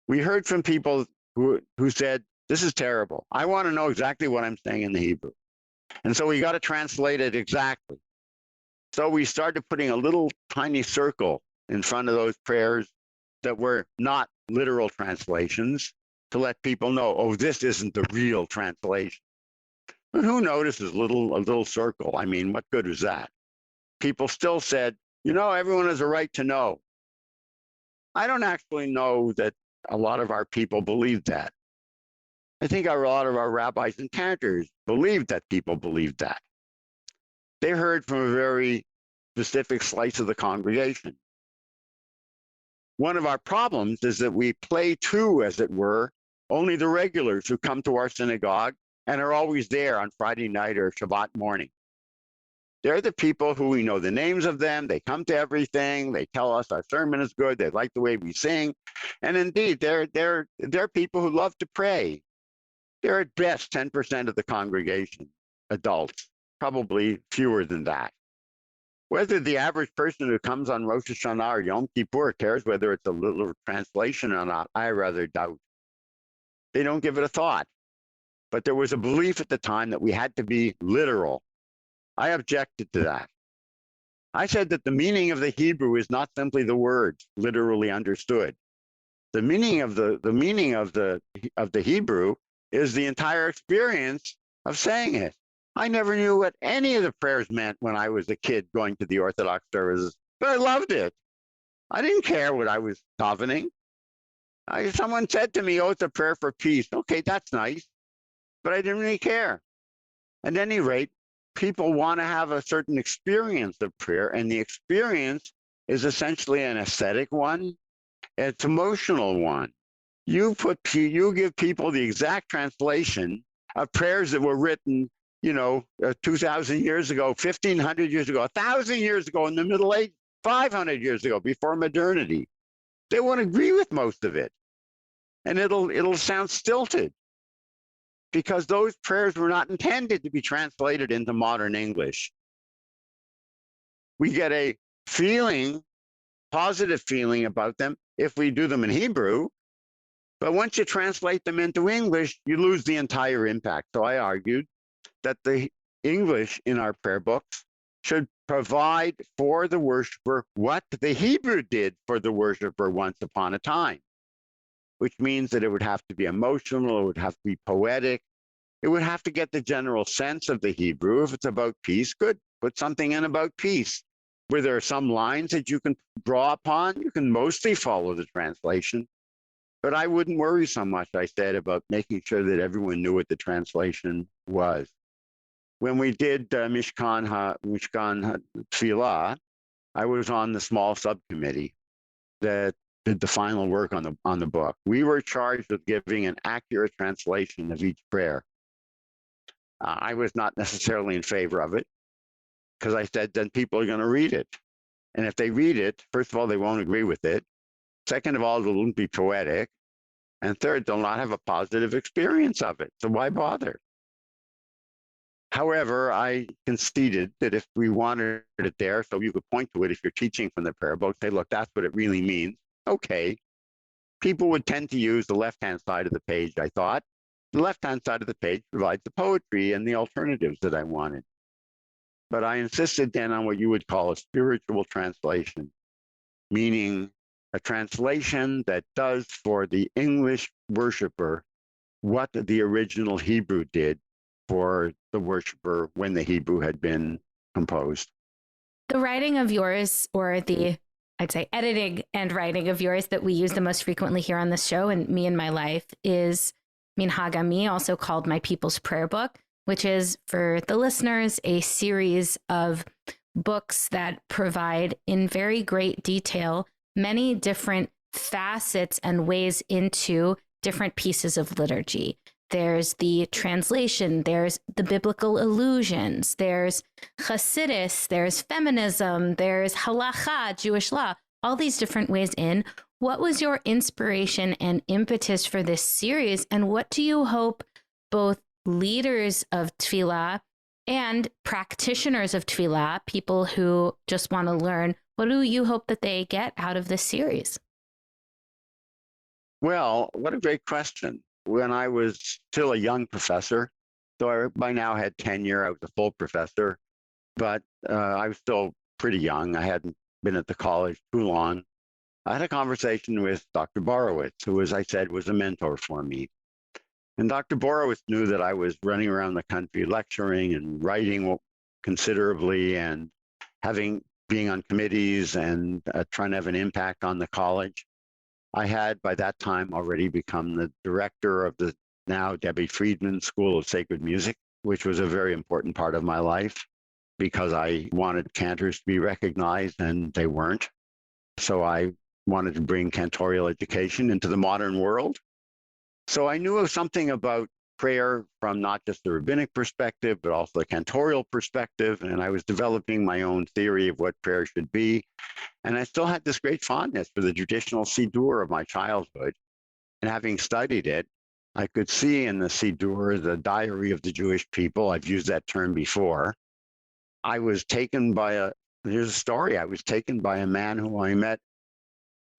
C: We heard from people who said, this is terrible. I want to know exactly what I'm saying in the Hebrew. And so we got to translate it exactly. So we started putting a little tiny circle in front of those prayers that were not literal translations to let people know, oh, this isn't the real translation. But who notices a little circle? I mean, what good is that? People still said, you know, everyone has a right to know. I don't actually know that a lot of our people believe that. I think a lot of our rabbis and cantors believed that people believed that. They heard from a very specific slice of the congregation. One of our problems is that we play to, as it were, only the regulars who come to our synagogue and are always there on Friday night or Shabbat morning. They're the people who we know the names of them. They come to everything. They tell us our sermon is good. They like the way we sing. And indeed, they're people who love to pray. They're at best 10% of the congregation, adults, probably fewer than that. Whether the average person who comes on Rosh Hashanah or Yom Kippur cares whether it's a little translation or not, I rather doubt. They don't give it a thought. But there was a belief at the time that we had to be literal. I objected to that. I said that the meaning of the Hebrew is not simply the words literally understood. The meaning of the Hebrew is the entire experience of saying it. I never knew what any of the prayers meant when I was a kid going to the Orthodox services, but I loved it. I didn't care what I was davening. Someone said to me, oh, it's a prayer for peace. Okay, that's nice, but I didn't really care. At any rate, people want to have a certain experience of prayer, and the experience is essentially an aesthetic one. It's emotional one. You give people the exact translation of prayers that were written, 2,000 years ago, 1,500 years ago, 1,000 years ago in the Middle Ages, 500 years ago, before modernity. They won't agree with most of it, and it'll sound stilted because those prayers were not intended to be translated into modern English. We get a feeling, positive feeling about them if we do them in Hebrew, but once you translate them into English, you lose the entire impact. So I argued that the English in our prayer books should provide for the worshiper what the Hebrew did for the worshiper once upon a time, which means that it would have to be emotional, it would have to be poetic, it would have to get the general sense of the Hebrew. If it's about peace, good, put something in about peace. Where there are some lines that you can draw upon, you can mostly follow the translation. But I wouldn't worry so much, I said, about making sure that everyone knew what the translation was. When we did Mishkan Tfilah, I was on the small subcommittee that did the final work on the book. We were charged with giving an accurate translation of each prayer. I was not necessarily in favor of it because I said then people are going to read it. And if they read it, first of all, they won't agree with it. Second of all, it won't be poetic. And third, they'll not have a positive experience of it. So why bother? However, I conceded that if we wanted it there, so you could point to it if you're teaching from the prayer book, say, look, that's what it really means. Okay. People would tend to use the left-hand side of the page, I thought. The left-hand side of the page provides the poetry and the alternatives that I wanted. But I insisted then on what you would call a spiritual translation, meaning a translation that does for the English worshiper what the original Hebrew did for the worshiper when the Hebrew had been composed.
A: The writing of yours, or I'd say editing and writing of yours that we use the most frequently here on this show and me in my life is Minhag Ami, also called My People's Prayer Book, which is, for the listeners, a series of books that provide in very great detail many different facets and ways into different pieces of liturgy. There's the translation, there's the biblical allusions, there's Hasidus, there's feminism, there's halacha, Jewish law, all these different ways in. What was your inspiration and impetus for this series? And what do you hope both leaders of Tefillah and practitioners of Tefillah, people who just want to learn, what do you hope that they get out of this series?
C: Well, what a great question. When I was still a young professor, so I by now had tenure, I was a full professor, but I was still pretty young. I hadn't been at the college too long. I had a conversation with Dr. Borowitz, who, as I said, was a mentor for me. And Dr. Borowitz knew that I was running around the country lecturing and writing considerably and being on committees and trying to have an impact on the college. I had, by that time, already become the director of the now Debbie Friedman School of Sacred Music, which was a very important part of my life because I wanted cantors to be recognized and they weren't. So I wanted to bring cantorial education into the modern world. So I knew something about prayer from not just the rabbinic perspective, but also the cantorial perspective. And I was developing my own theory of what prayer should be. And I still had this great fondness for the traditional Siddur of my childhood. And having studied it, I could see in the Siddur, the diary of the Jewish people. I've used that term before. I was taken by here's a story. I was taken by a man who I met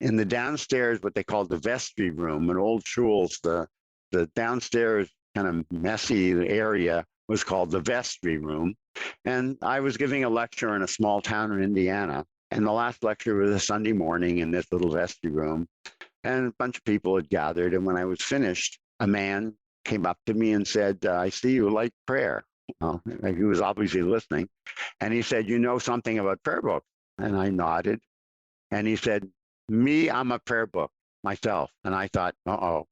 C: in the downstairs, what they called the vestry room, in old shuls, the downstairs kind of messy area was called the vestry room. And I was giving a lecture in a small town in Indiana. And the last lecture was a Sunday morning in this little vestry room. And a bunch of people had gathered. And when I was finished, a man came up to me and said, I see you like prayer. Well, he was obviously listening. And he said, you know something about prayer books? And I nodded. And he said, me, I'm a prayer book. myself. And I thought, uh-oh,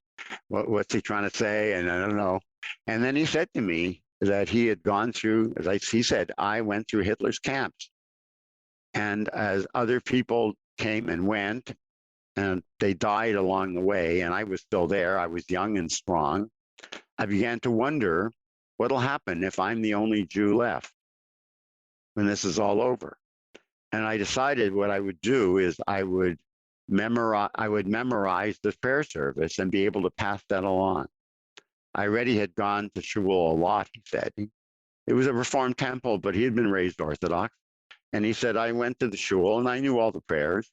C: what's he trying to say? And I don't know. And then he said to me that he had gone through, as he said, I went through Hitler's camps. And as other people came and went, and they died along the way, and I was still there, I was young and strong, I began to wonder what'll happen if I'm the only Jew left when this is all over. And I decided what I would do is I would memorize the prayer service and be able to pass that along. I already had gone to shul a lot, he said. It was a Reformed temple, but he had been raised Orthodox. And he said, I went to the shul and I knew all the prayers.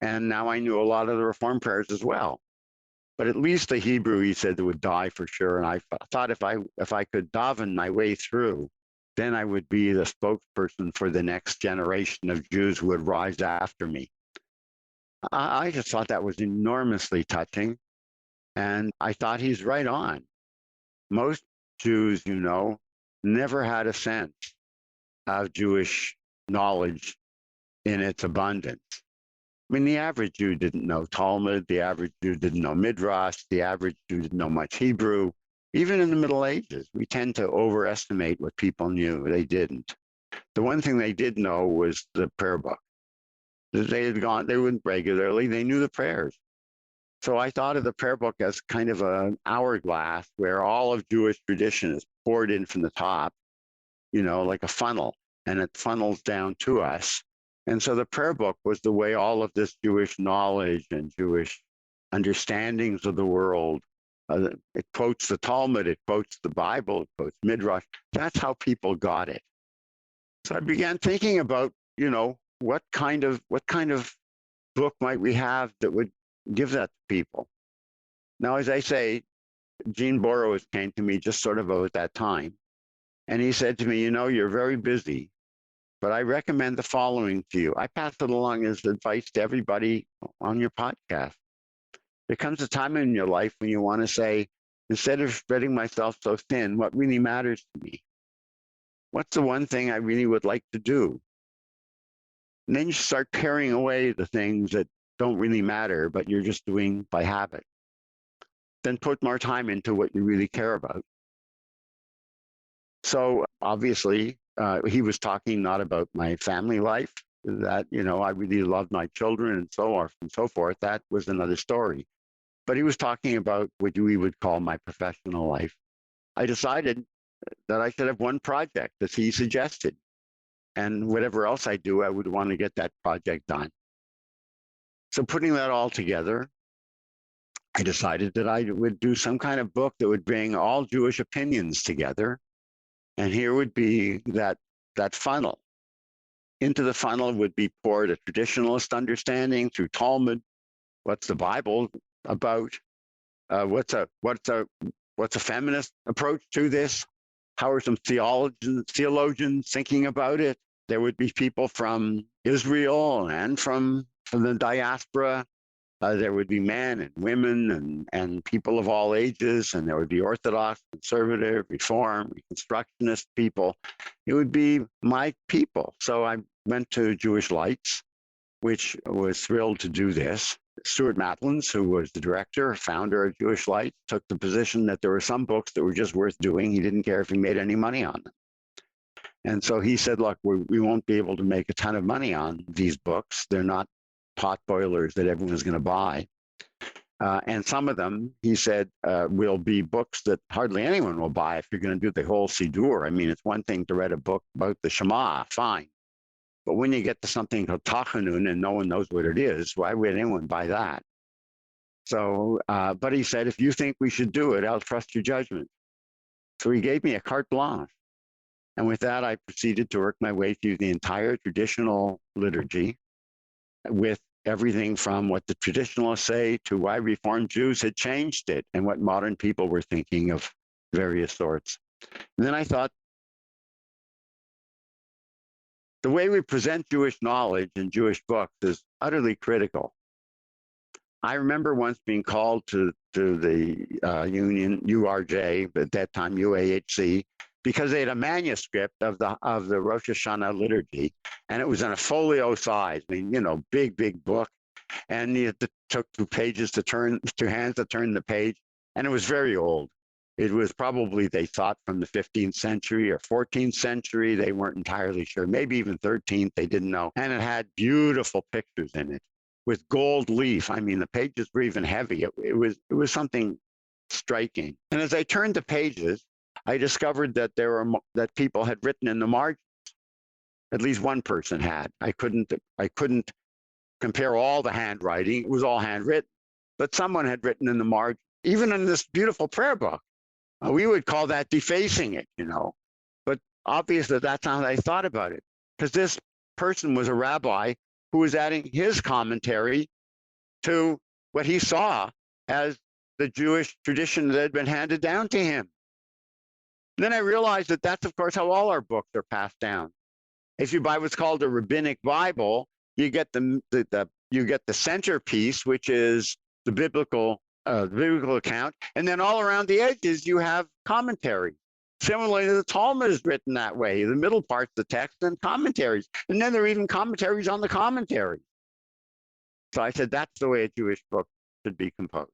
C: And now I knew a lot of the Reformed prayers as well. But at least the Hebrew, he said, would die for sure. And I thought if I could daven my way through, then I would be the spokesperson for the next generation of Jews who would rise after me. I just thought that was enormously touching. And I thought he's right on. Most Jews, never had a sense of Jewish knowledge in its abundance. I mean, the average Jew didn't know Talmud. The average Jew didn't know Midrash. The average Jew didn't know much Hebrew. Even in the Middle Ages, we tend to overestimate what people knew. They didn't. The one thing they did know was the prayer book. They went regularly. They knew the prayers. So I thought of the prayer book as kind of an hourglass where all of Jewish tradition is poured in from the top, like a funnel, and it funnels down to us. And so the prayer book was the way all of this Jewish knowledge and Jewish understandings of the world, it quotes the Talmud, it quotes the Bible, it quotes Midrash. That's how people got it. So I began thinking about, what kind of book might we have that would give that to people? Now, as I say, Gene Borowitz came to me just sort of at that time. And he said to me, you're very busy, but I recommend the following to you. I pass it along as advice to everybody on your podcast. There comes a time in your life when you want to say, instead of spreading myself so thin, what really matters to me? What's the one thing I really would like to do? And then you start paring away the things that don't really matter, but you're just doing by habit. Then put more time into what you really care about. So obviously, he was talking not about my family life, that, I really loved my children and so on and so forth. That was another story. But he was talking about what we would call my professional life. I decided that I should have one project that he suggested. And whatever else I do, I would want to get that project done. So putting that all together, I decided that I would do some kind of book that would bring all Jewish opinions together. And here would be that funnel. Into the funnel would be poured a traditionalist understanding through Talmud. What's the Bible about? What's a feminist approach to this? How are some theologians thinking about it? There would be people from Israel and from the diaspora. There would be men and women and people of all ages, and there would be Orthodox, conservative, Reform, Reconstructionist people. It would be my people. So I went to Jewish Lights, which was thrilled to do this. Stuart Matlins, who was the director, founder of Jewish Lights, took the position that there were some books that were just worth doing. He didn't care if he made any money on them. And so he said, look, we won't be able to make a ton of money on these books. They're not pot boilers that everyone's going to buy. And some of them, he said, will be books that hardly anyone will buy if you're going to do the whole Siddur. I mean, it's one thing to read a book about the Shema, fine. But when you get to something called Tachanun and no one knows what it is, why would anyone buy that? So, but he said, if you think we should do it, I'll trust your judgment. So he gave me a carte blanche. And with that, I proceeded to work my way through the entire traditional liturgy with everything from what the traditionalists say to why Reformed Jews had changed it and what modern people were thinking of various sorts. And then I thought, the way we present Jewish knowledge in Jewish books is utterly critical. I remember once being called to the union, URJ, at that time UAHC, because they had a manuscript of the Rosh Hashanah liturgy, and it was in a folio size, big book. and took two hands to turn the page, and it was very old. It was probably, they thought, from the 15th century or 14th century. They weren't entirely sure, maybe even 13th, they didn't know. And it had beautiful pictures in it with gold leaf. I mean, the pages were even heavy. It was something striking. And as I turned the pages, I discovered that that people had written in the margins. At least one person had. I couldn't compare all the handwriting. It was all handwritten, but someone had written in the margin, even in this beautiful prayer book. We would call that defacing it, but obviously that's not how I thought about it, because this person was a rabbi who was adding his commentary to what he saw as the Jewish tradition that had been handed down to him. And then I realized that that's, of course, how all our books are passed down. If you buy what's called a rabbinic Bible, you get the centerpiece, which is the biblical account, and then all around the edges you have commentary. Similarly, the Talmud is written that way. The middle part's the text and commentaries, and then there are even commentaries on the commentary. So I said that's the way a Jewish book should be composed,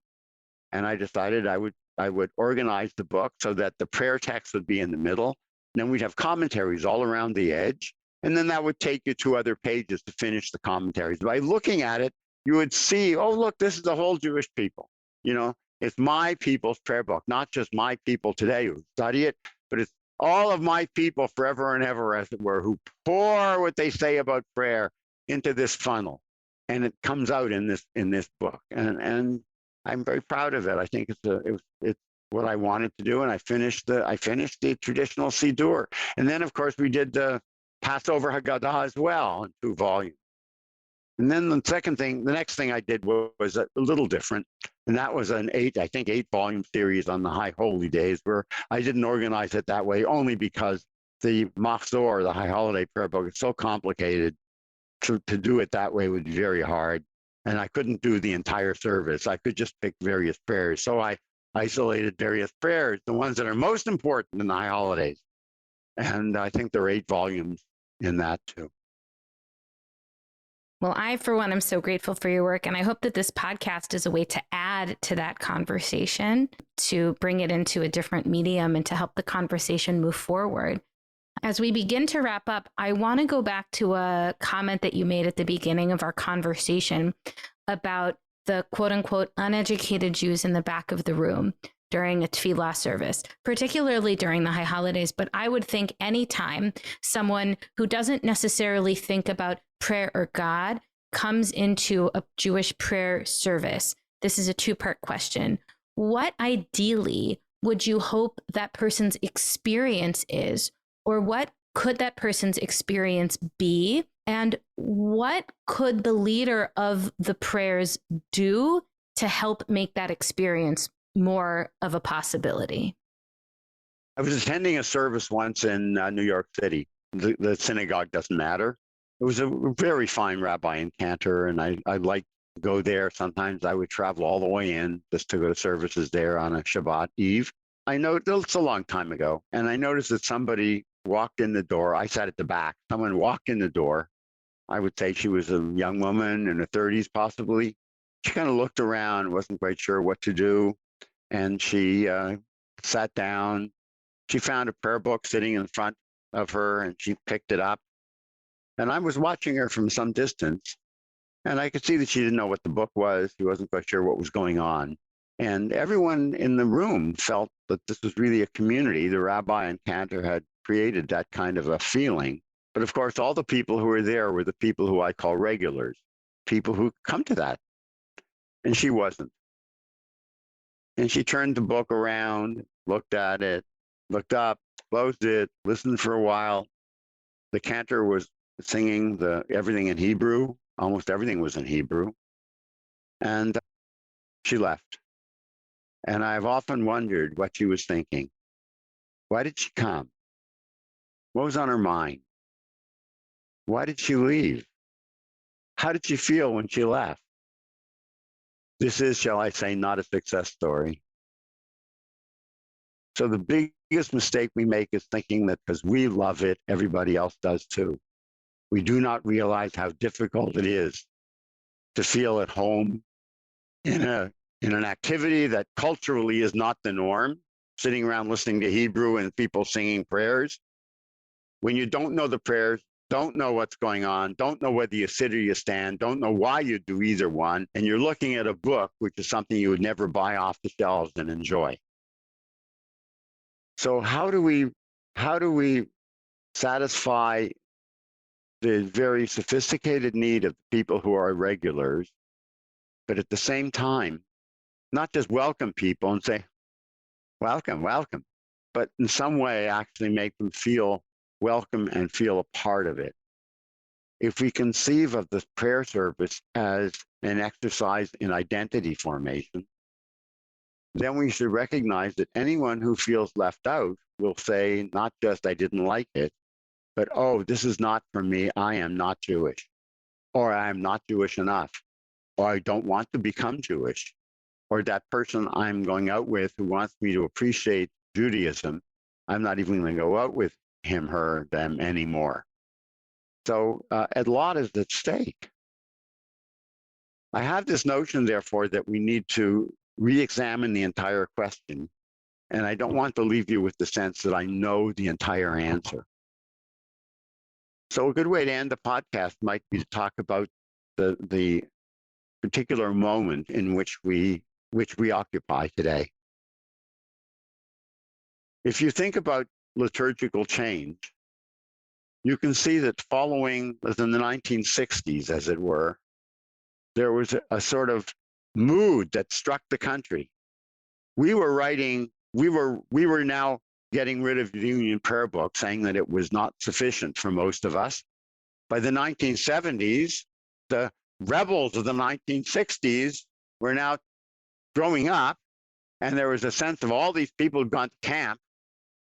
C: and I decided I would organize the book so that the prayer text would be in the middle, and then we'd have commentaries all around the edge, and then that would take you 2 other pages to finish the commentaries. By looking at it, you would see, oh, look, this is the whole Jewish people. It's my people's prayer book, not just my people today who study it, but it's all of my people forever and ever, as it were, who pour what they say about prayer into this funnel, and it comes out in this book. And I'm very proud of it. I think it's what I wanted to do, and I finished the traditional Siddur, and then of course we did the Passover Haggadah as well in 2 volumes. And then the next thing I did was a little different. And that was an 8-volume series on the High Holy Days, where I didn't organize it that way, only because the Machzor, the High Holiday Prayer Book, is so complicated. To do it that way would be very hard. And I couldn't do the entire service. I could just pick various prayers. So I isolated various prayers, the ones that are most important in the High Holidays. And I think there are 8 volumes in that too.
A: Well, I, for one, am so grateful for your work. And I hope that this podcast is a way to add to that conversation, to bring it into a different medium and to help the conversation move forward. As we begin to wrap up, I want to go back to a comment that you made at the beginning of our conversation about the quote unquote uneducated Jews in the back of the room during a tefillah service, particularly during the high holidays. But I would think anytime someone who doesn't necessarily think about prayer or God comes into a Jewish prayer service, this is a 2-part question. What ideally would you hope that person's experience is, or what could that person's experience be? And what could the leader of the prayers do to help make that experience more of a possibility?
C: I was attending a service once in New York City. The synagogue doesn't matter. It was a very fine rabbi in Cantor, and I liked to go there. Sometimes I would travel all the way in just to go to services there on a Shabbat Eve. I know it's a long time ago, and I noticed that somebody walked in the door. I sat at the back. Someone walked in the door. I would say she was a young woman in her 30s, possibly. She kind of looked around, wasn't quite sure what to do. And she sat down. She found a prayer book sitting in front of her, and she picked it up. And I was watching her from some distance, and I could see that she didn't know what the book was. She wasn't quite sure what was going on. And everyone in the room felt that this was really a community. The rabbi and Cantor had created that kind of a feeling. But of course, all the people who were there were the people who I call regulars, people who come to that. And she wasn't. And she turned the book around, looked at it, looked up, closed it, listened for a while. The cantor was singing everything in Hebrew. Almost everything was in Hebrew. And she left. And I've often wondered what she was thinking. Why did she come? What was on her mind? Why did she leave? How did she feel when she left? This is, shall I say, not a success story. So the biggest mistake we make is thinking that because we love it, everybody else does too. We do not realize how difficult it is to feel at home in an activity that culturally is not the norm, sitting around listening to Hebrew and people singing prayers. When you don't know the prayers, don't know what's going on, don't know whether you sit or you stand, don't know why you do either one, and you're looking at a book, which is something you would never buy off the shelves and enjoy. So how do we satisfy the very sophisticated need of people who are regulars, but at the same time, not just welcome people and say, welcome, welcome, but in some way actually make them feel welcome and feel a part of it. If we conceive of the prayer service as an exercise in identity formation, then we should recognize that anyone who feels left out will say, not just, I didn't like it, but, oh, this is not for me. I am not Jewish, or I am not Jewish enough, or I don't want to become Jewish, or that person I'm going out with who wants me to appreciate Judaism, I'm not even going to go out with him, her, them anymore. So a lot is at stake. I have this notion, therefore, that we need to re-examine the entire question. And I don't want to leave you with the sense that I know the entire answer. So a good way to end the podcast might be to talk about the particular moment in which we occupy today. If you think about liturgical change, you can see that following, as in the 1960s, as it were, there was a sort of mood that struck the country. We were now getting rid of the Union Prayer Book, saying that it was not sufficient for most of us. By the 1970s, the rebels of the 1960s were now growing up, and there was a sense of all these people had gone to camp,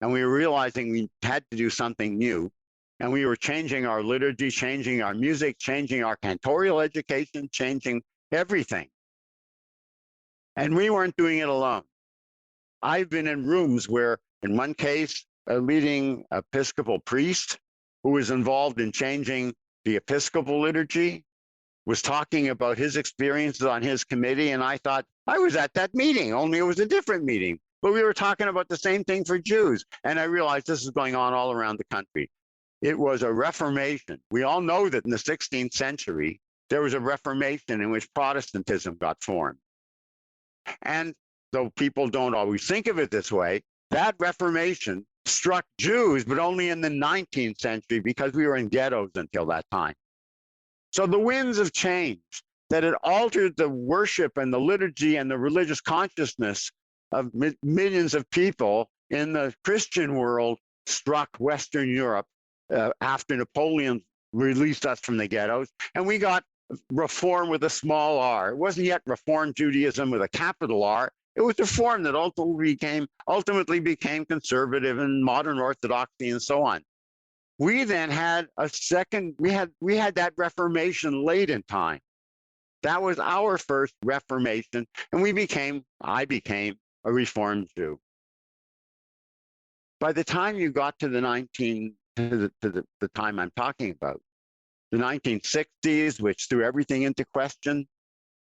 C: and we were realizing we had to do something new. And we were changing our liturgy, changing our music, changing our cantorial education, changing everything. And we weren't doing it alone. I've been in rooms where, in one case, a leading Episcopal priest who was involved in changing the Episcopal liturgy was talking about his experiences on his committee. And I thought, I was at that meeting, only it was a different meeting. But we were talking about the same thing for Jews. And I realized this is going on all around the country. It was a Reformation. We all know that in the 16th century, there was a Reformation in which Protestantism got formed. And though people don't always think of it this way, that Reformation struck Jews, but only in the 19th century because we were in ghettos until that time. So the winds of change that had altered the worship and the liturgy and the religious consciousness of millions of people in the Christian world struck Western Europe after Napoleon released us from the ghettos, and we got reform with a small r. It wasn't yet Reform Judaism with a capital R. It was reform that ultimately became conservative and modern Orthodoxy and so on. We then had a second, we had that Reformation late in time. That was our first Reformation, and I became a Reformed Jew. By the time you got to the time I'm talking about, the 1960s, which threw everything into question,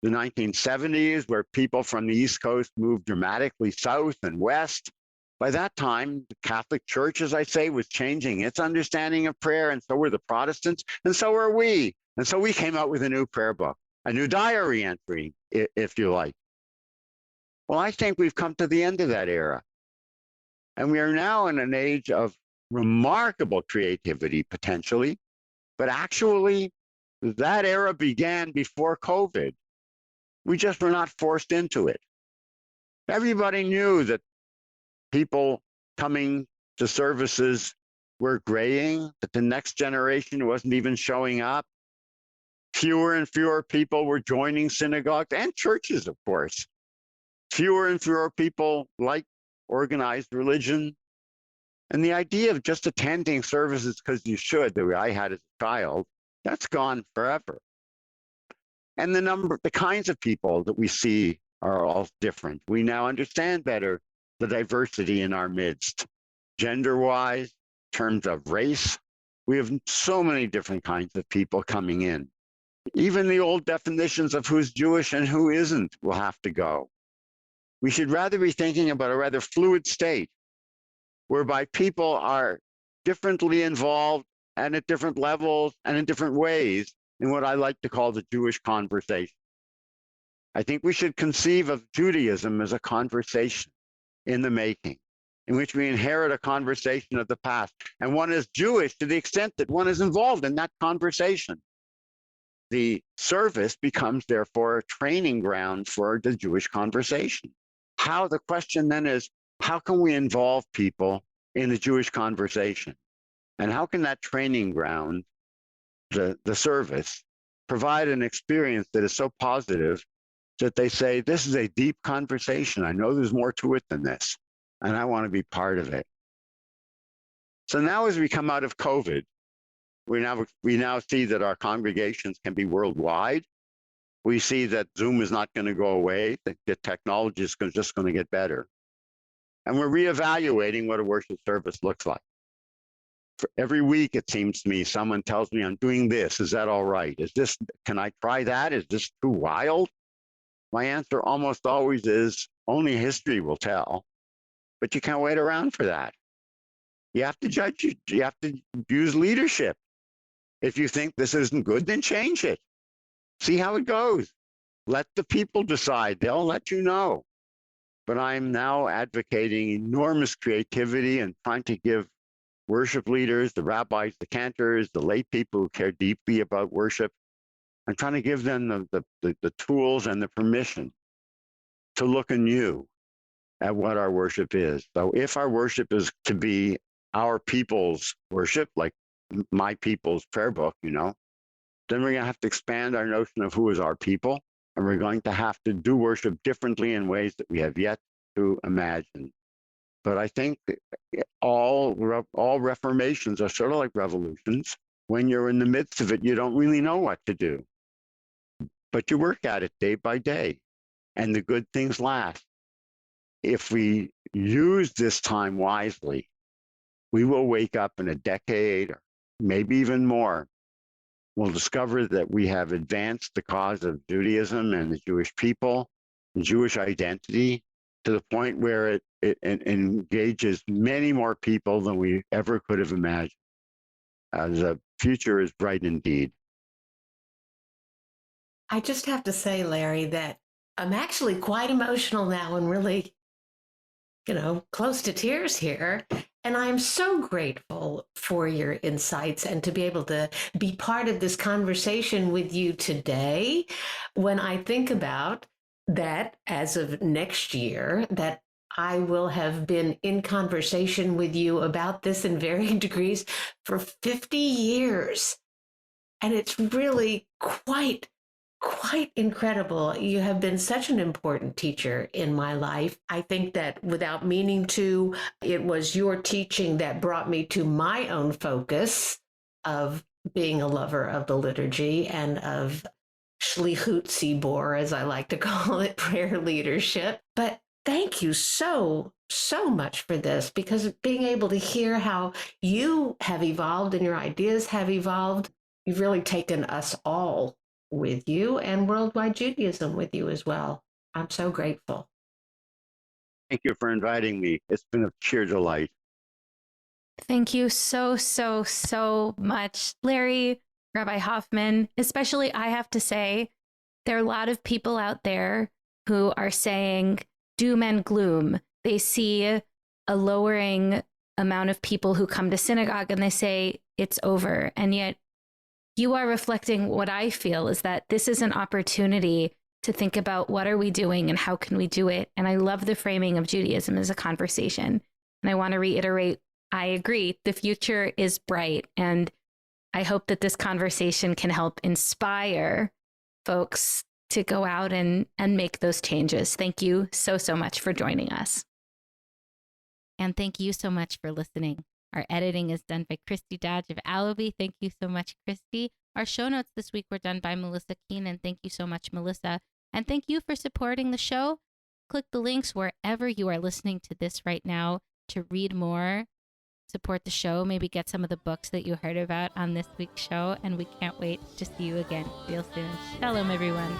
C: the 1970s, where people from the East Coast moved dramatically south and west. By that time, the Catholic Church, as I say, was changing its understanding of prayer, and so were the Protestants, and so were we. And so we came out with a new prayer book, a new diary entry, if you like. Well, I think we've come to the end of that era. And we are now in an age of remarkable creativity, potentially, but actually, that era began before COVID. We just were not forced into it. Everybody knew that people coming to services were graying, that the next generation wasn't even showing up. Fewer and fewer people were joining synagogues and churches, of course. Fewer and fewer people liked organized religion. And the idea of just attending services because you should, the way I had as a child, that's gone forever. And the kinds of people that we see are all different. We now understand better the diversity in our midst, gender-wise, in terms of race. We have so many different kinds of people coming in. Even the old definitions of who's Jewish and who isn't will have to go. We should rather be thinking about a rather fluid state whereby people are differently involved and at different levels and in different ways in what I like to call the Jewish conversation. I think we should conceive of Judaism as a conversation in the making, in which we inherit a conversation of the past. And one is Jewish to the extent that one is involved in that conversation. The service becomes, therefore, a training ground for the Jewish conversation. The question then is, how can we involve people in the Jewish conversation? And how can that training ground, the service, provide an experience that is so positive that they say, this is a deep conversation. I know there's more to it than this, and I want to be part of it. So now as we come out of COVID, we now see that our congregations can be worldwide. We see that Zoom is not going to go away, that the technology is just going to get better. And we're reevaluating what a worship service looks like. For every week, it seems to me, someone tells me, I'm doing this. Is that all right? Can I try that? Is this too wild? My answer almost always is, only history will tell. But you can't wait around for that. You have to judge, you have to use leadership. If you think this isn't good, then change it. See how it goes. Let the people decide. They'll let you know. But I'm now advocating enormous creativity and trying to give worship leaders, the rabbis, the cantors, the lay people who care deeply about worship, I'm trying to give them the tools and the permission to look anew at what our worship is. So if our worship is to be our people's worship, like my people's prayer book, then we're going to have to expand our notion of who is our people. And we're going to have to do worship differently in ways that we have yet to imagine. But I think all reformations are sort of like revolutions. When you're in the midst of it, you don't really know what to do. But you work at it day by day, and the good things last. If we use this time wisely, we will wake up in a decade, or maybe even more. We'll discover that we have advanced the cause of Judaism and the Jewish people, the Jewish identity, to the point where it engages many more people than we ever could have imagined. The future is bright indeed.
D: I just have to say, Larry, that I'm actually quite emotional now and really, close to tears here. And I'm so grateful for your insights and to be able to be part of this conversation with you today. When I think about that as of next year, that I will have been in conversation with you about this in varying degrees for 50 years. And it's really quite incredible. You have been such an important teacher in my life. I think that without meaning to, it was your teaching that brought me to my own focus of being a lover of the liturgy and of shlichut tzibor, as I like to call it, prayer leadership. But thank you so much for this, because being able to hear how you have evolved and your ideas have evolved, you've really taken us all with you and worldwide Judaism with you as well. I'm so grateful.
C: Thank you for inviting me. It's been a sheer delight.
A: Thank you so much, Larry, Rabbi Hoffman. Especially, I have to say, there are a lot of people out there who are saying doom and gloom. They see a lowering amount of people who come to synagogue and they say it's over. And yet you are reflecting what I feel is that this is an opportunity to think about what are we doing and how can we do it. And I love the framing of Judaism as a conversation. And I want to reiterate, I agree, the future is bright. And I hope that this conversation can help inspire folks to go out and make those changes. Thank you so much for joining us. And thank you so much for listening. Our editing is done by Christy Dodge of Allaby. Thank you so much, Christy. Our show notes this week were done by Melissa Keenan. Thank you so much, Melissa. And thank you for supporting the show. Click the links wherever you are listening to this right now to read more, support the show, maybe get some of the books that you heard about on this week's show. And we can't wait to see you again real soon. Shalom, everyone.